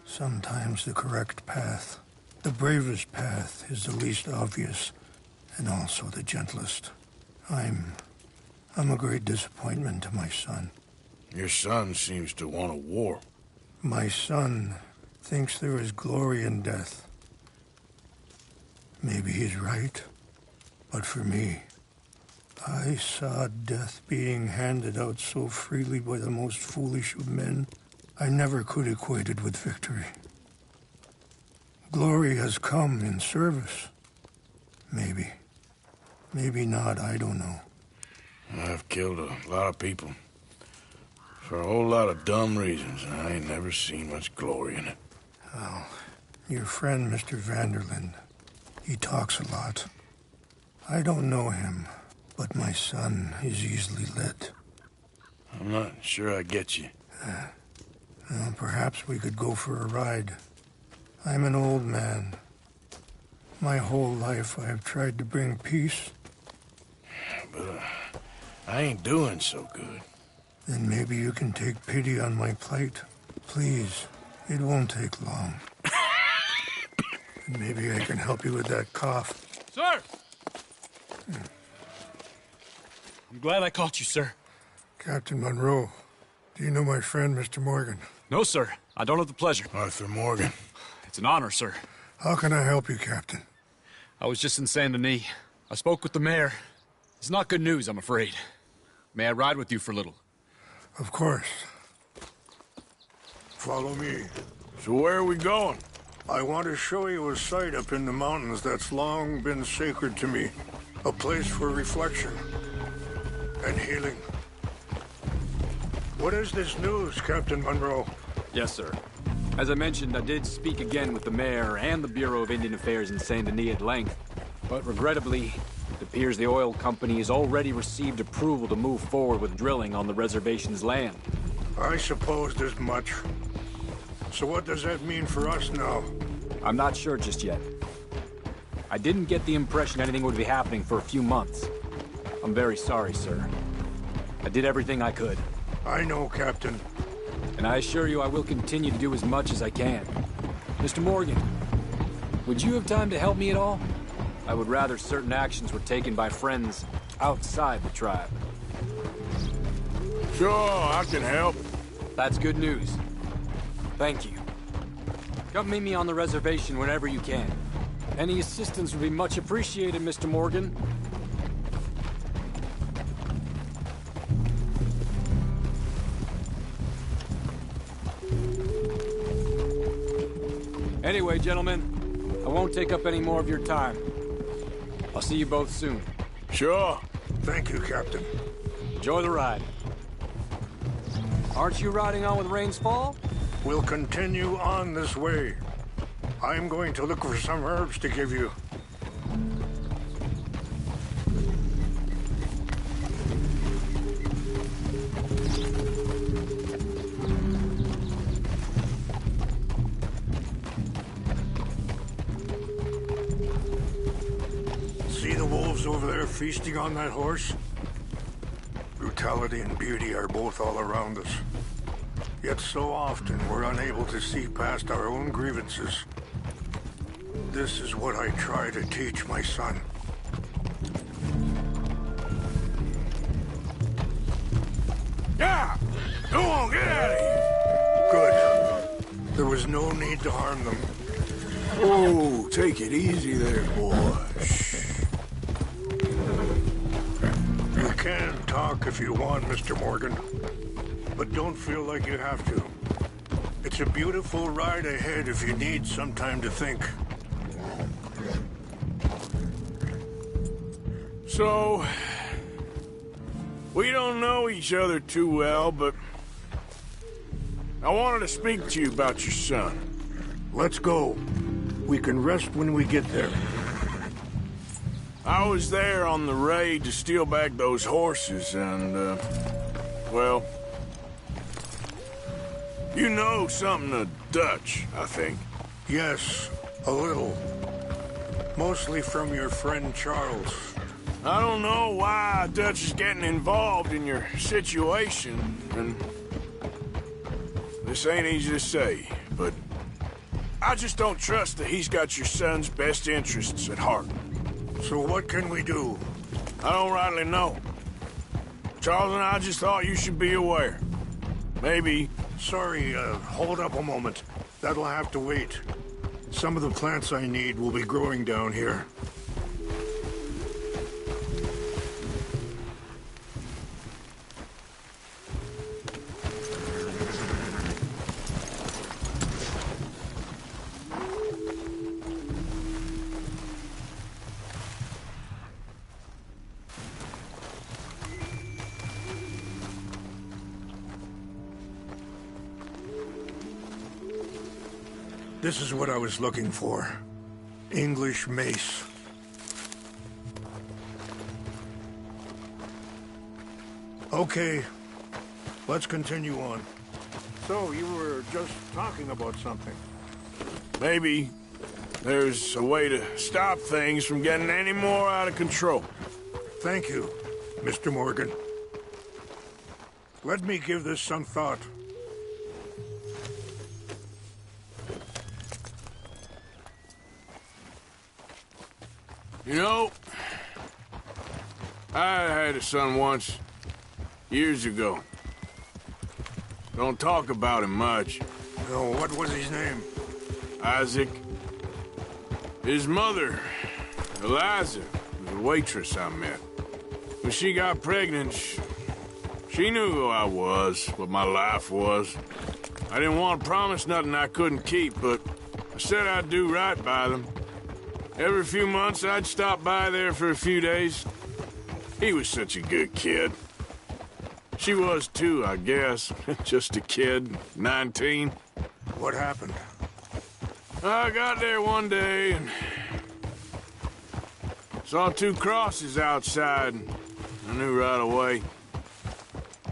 Sometimes the correct path, the bravest path, is the least obvious, and also the gentlest. I'm a great disappointment to my son. Your son seems to want a war. My son thinks there is glory in death. Maybe he's right, but for me, I saw death being handed out so freely by the most foolish of men, I never could equate it with victory. Glory has come in service. Maybe. Maybe not, I don't know. I've killed a lot of people. For a whole lot of dumb reasons, and I ain't never seen much glory in it. Well, your friend, Mr. Vanderlyn, he talks a lot. I don't know him, but my son is easily led. I'm not sure I get you. Well, perhaps we could go for a ride. I'm an old man. My whole life I have tried to bring peace. But I ain't doing so good. Then maybe you can take pity on my plight. Please, it won't take long. And maybe I can help you with that cough. Sir! I'm glad I caught you, sir. Captain Monroe, do you know my friend, Mr. Morgan? No, sir. I don't have the pleasure. Arthur Morgan. It's an honor, sir. How can I help you, Captain? I was just in Saint Denis. I spoke with the mayor. It's not good news, I'm afraid. May I ride with you for a little? Of course. Follow me. So where are we going? I want to show you a site up in the mountains that's long been sacred to me. A place for reflection and healing. What is this news, Captain Monroe? Yes, sir. As I mentioned, I did speak again with the mayor and the Bureau of Indian Affairs in Saint Denis at length. But regrettably, it appears the oil company has already received approval to move forward with drilling on the reservation's land. I supposed as much. So what does that mean for us now? I'm not sure just yet. I didn't get the impression anything would be happening for a few months. I'm very sorry, sir. I did everything I could. I know, Captain. And I assure you I will continue to do as much as I can. Mr. Morgan, would you have time to help me at all? I would rather certain actions were taken by friends outside the tribe. Sure, I can help. That's good news. Thank you. Come meet me on the reservation whenever you can. Any assistance would be much appreciated, Mr. Morgan. Anyway, gentlemen, I won't take up any more of your time. I'll see you both soon. Sure. Thank you, Captain. Enjoy the ride. Aren't you riding on with Rains Fall? We'll continue on this way. I'm going to look for some herbs to give you. See the wolves over there feasting on that horse? Brutality and beauty are both all around us. Yet so often we're unable to see past our own grievances. This is what I try to teach my son. Yeah! Go on, get out of here! Good. There was no need to harm them. Oh, take it easy there, boy. Shh. You can talk if you want, Mr. Morgan. But don't feel like you have to. It's a beautiful ride ahead if you need some time to think. So, we don't know each other too well, but I wanted to speak to you about your son. Let's go. We can rest when we get there. I was there on the raid to steal back those horses, and, well, you know something of Dutch, I think. Yes, a little. Mostly from your friend Charles. I don't know why Dutch is getting involved in your situation, and this ain't easy to say, but I just don't trust that he's got your son's best interests at heart. So what can we do? I don't rightly know. Charles and I just thought you should be aware. Maybe... Sorry, hold up a moment. That'll have to wait. Some of the plants I need will be growing down here. This is what I was looking for. English mace. Okay, let's continue on. So, you were just talking about something. Maybe there's a way to stop things from getting any more out of control. Thank you, Mr. Morgan. Let me give this some thought. You know, I had a son once, years ago. Don't talk about him much. No, what was his name? Isaac. His mother, Eliza, was a waitress I met. When she got pregnant, she knew who I was, what my life was. I didn't want to promise nothing I couldn't keep, but I said I'd do right by them. Every few months, I'd stop by there for a few days. He was such a good kid. She was too, I guess. Just a kid, 19. What happened? I got there one day and saw 2 crosses outside. I knew right away.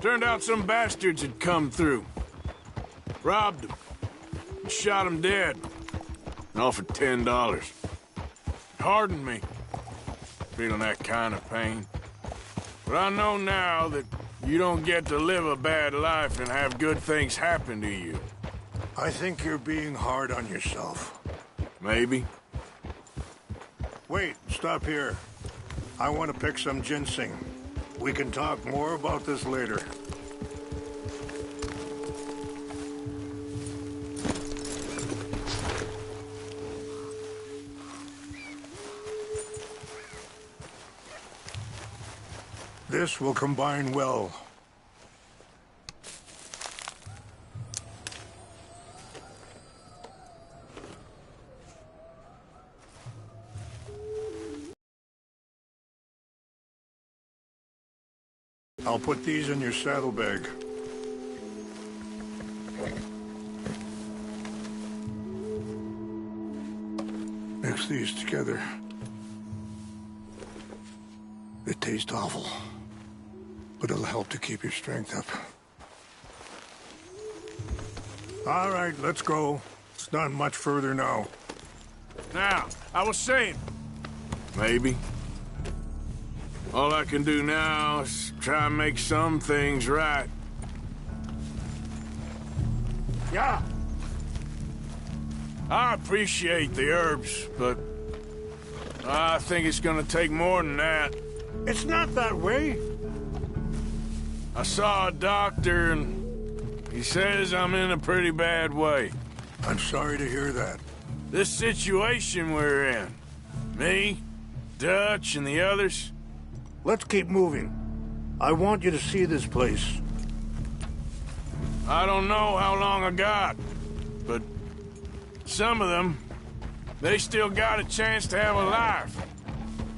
Turned out some bastards had come through. Robbed them. And shot them dead. And offered $10. Hardened me. Feeling that kind of pain. But I know now that you don't get to live a bad life and have good things happen to you. I think you're being hard on yourself. Maybe. Wait, stop here. I want to pick some ginseng. We can talk more about this later. This will combine well. I'll put these in your saddlebag. Mix these together. It tastes awful, but it'll help to keep your strength up. All right, let's go. It's not much further now. Now, I was saying, maybe. All I can do now is try and make some things right. Yeah. I appreciate the herbs, but I think it's gonna take more than that. It's not that way. I saw a doctor and he says I'm in a pretty bad way. I'm sorry to hear that. This situation we're in, me, Dutch, and the others, let's keep moving. I want you to see this place. I don't know how long I got, but some of them, they still got a chance to have a life.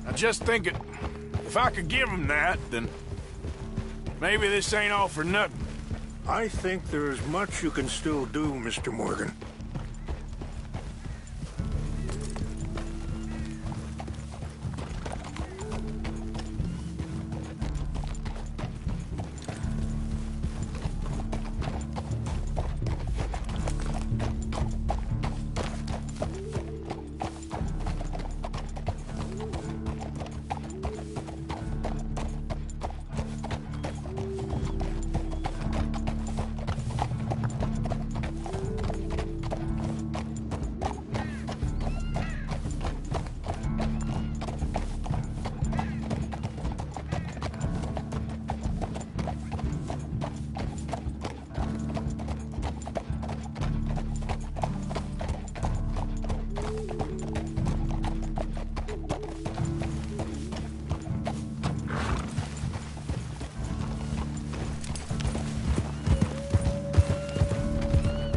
I just think if I could give them that, then maybe this ain't all for nothing. I think there is much you can still do, Mr. Morgan.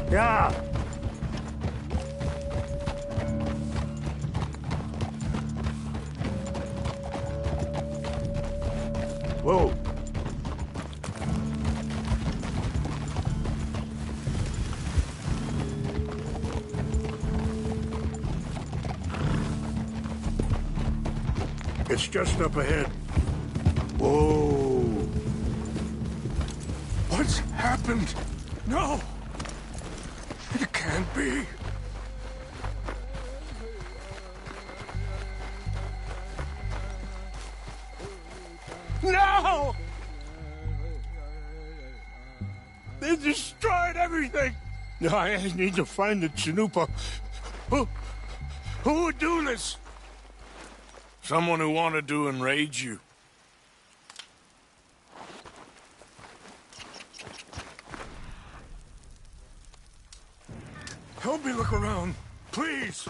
Yeah. Whoa. It's just up ahead. Whoa. happened? No! It can't be. No! They destroyed everything! No, I need to find the Chanupa. Who would do this? Someone who wanted to enrage you. Help me look around, please.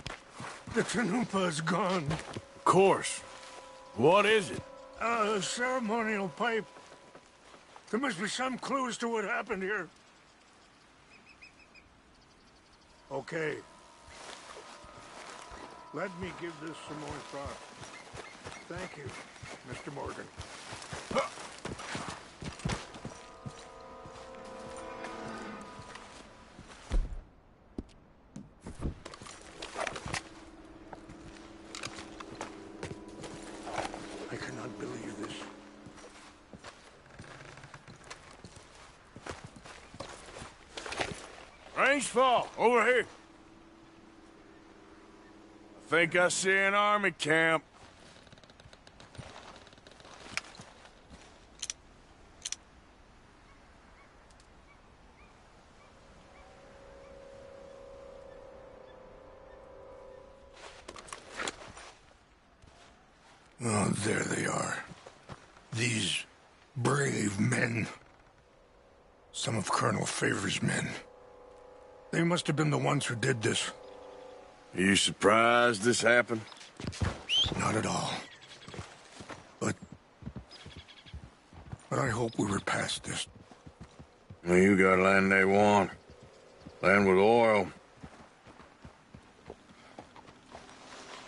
The Chanupa is gone. Of course. What is it? A ceremonial pipe. There must be some clues to what happened here. Okay. Let me give this some more thought. Thank you, Mr. Morgan. I cannot believe this. Range fall, over here. I think I see an army camp. Oh, there they are. These brave men. Some of Colonel Favor's men. They must have been the ones who did this. Are you surprised this happened? Not at all. But I hope we were past this. Well, you got land they want. Land with oil.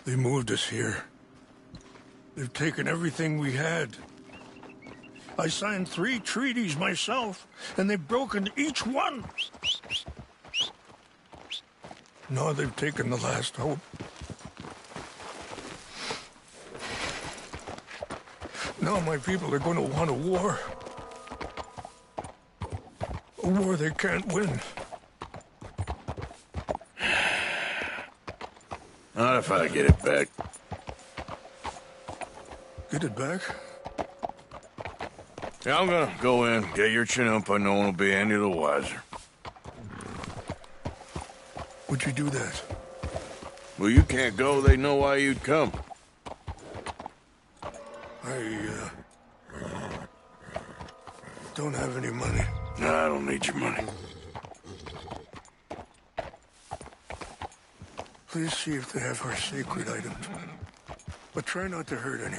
They moved us here. They've taken everything we had. I signed 3 treaties myself, and they've broken each one. Now they've taken the last hope. Now my people are going to want a war. A war they can't win. Not if I get it back. Get it back? Yeah, I'm gonna go in, get your Chanupa, no one will be any the wiser. Would you do that? Well, you can't go, they know why you'd come. I don't have any money. No, I don't need your money. Please see if they have our sacred items. But try not to hurt any.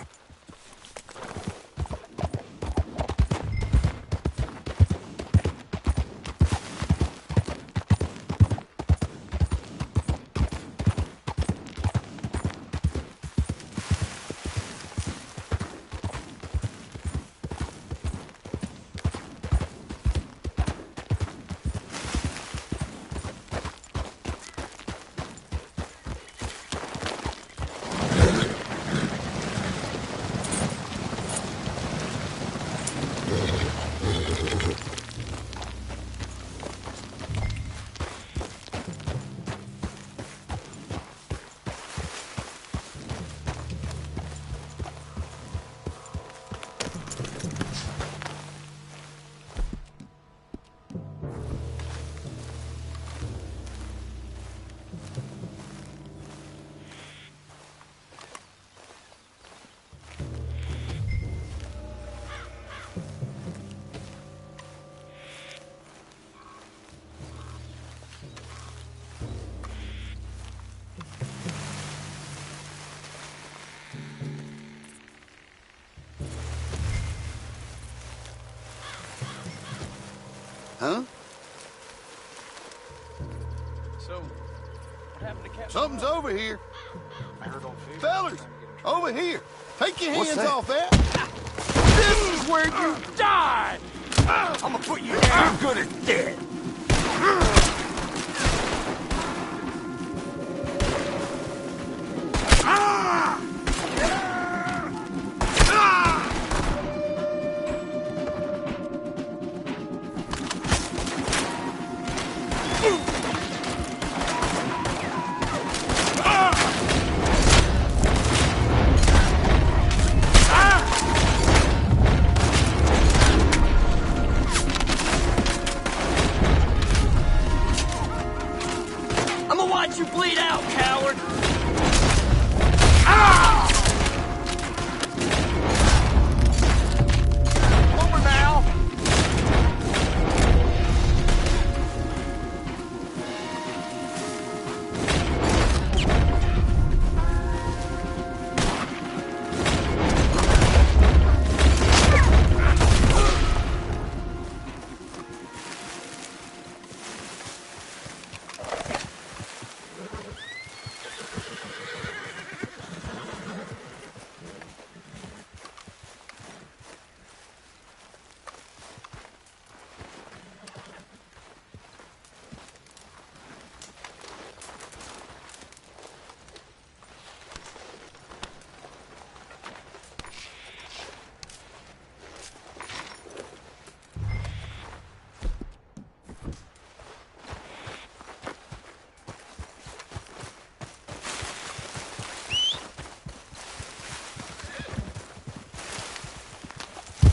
Huh? So, what happened to Captain? Something's over here. Fellas, over here. Take your What's hands that? off that. This is where you die. I'm gonna put you down. You're good as dead.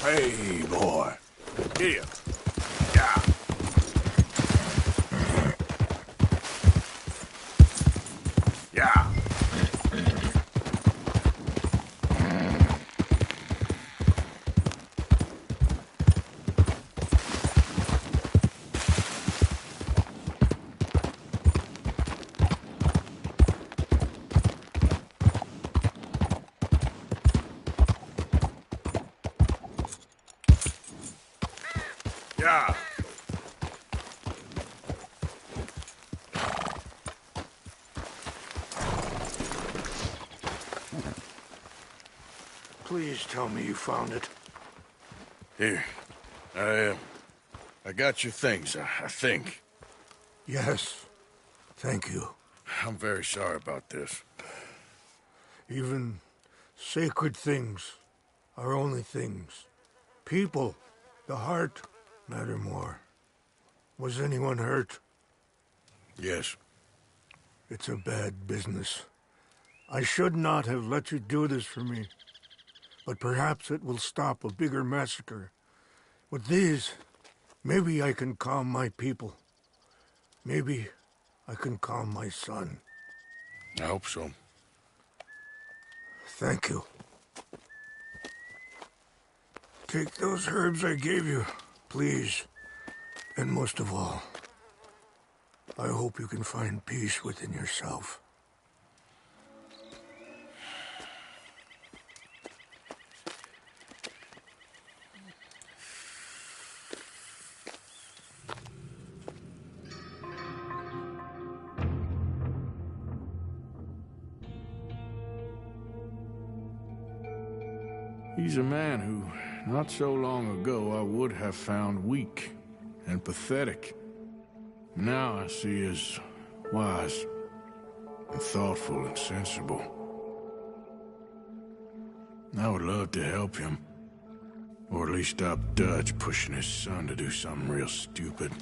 Hey, boy. Here. Yeah. Yeah. Yeah. Please tell me you found it. Here. I got your things, I think. Yes. Thank you. I'm very sorry about this. Even sacred things are only things. People, the heart, matter more. Was anyone hurt? Yes. It's a bad business. I should not have let you do this for me. But perhaps it will stop a bigger massacre. With these, maybe I can calm my people. Maybe I can calm my son. I hope so. Thank you. Take those herbs I gave you, please. And most of all, I hope you can find peace within yourself. He's a man who, not so long ago, I would have found weak and pathetic. Now I see as wise and thoughtful and sensible. I would love to help him. Or at least stop Dutch pushing his son to do something real stupid.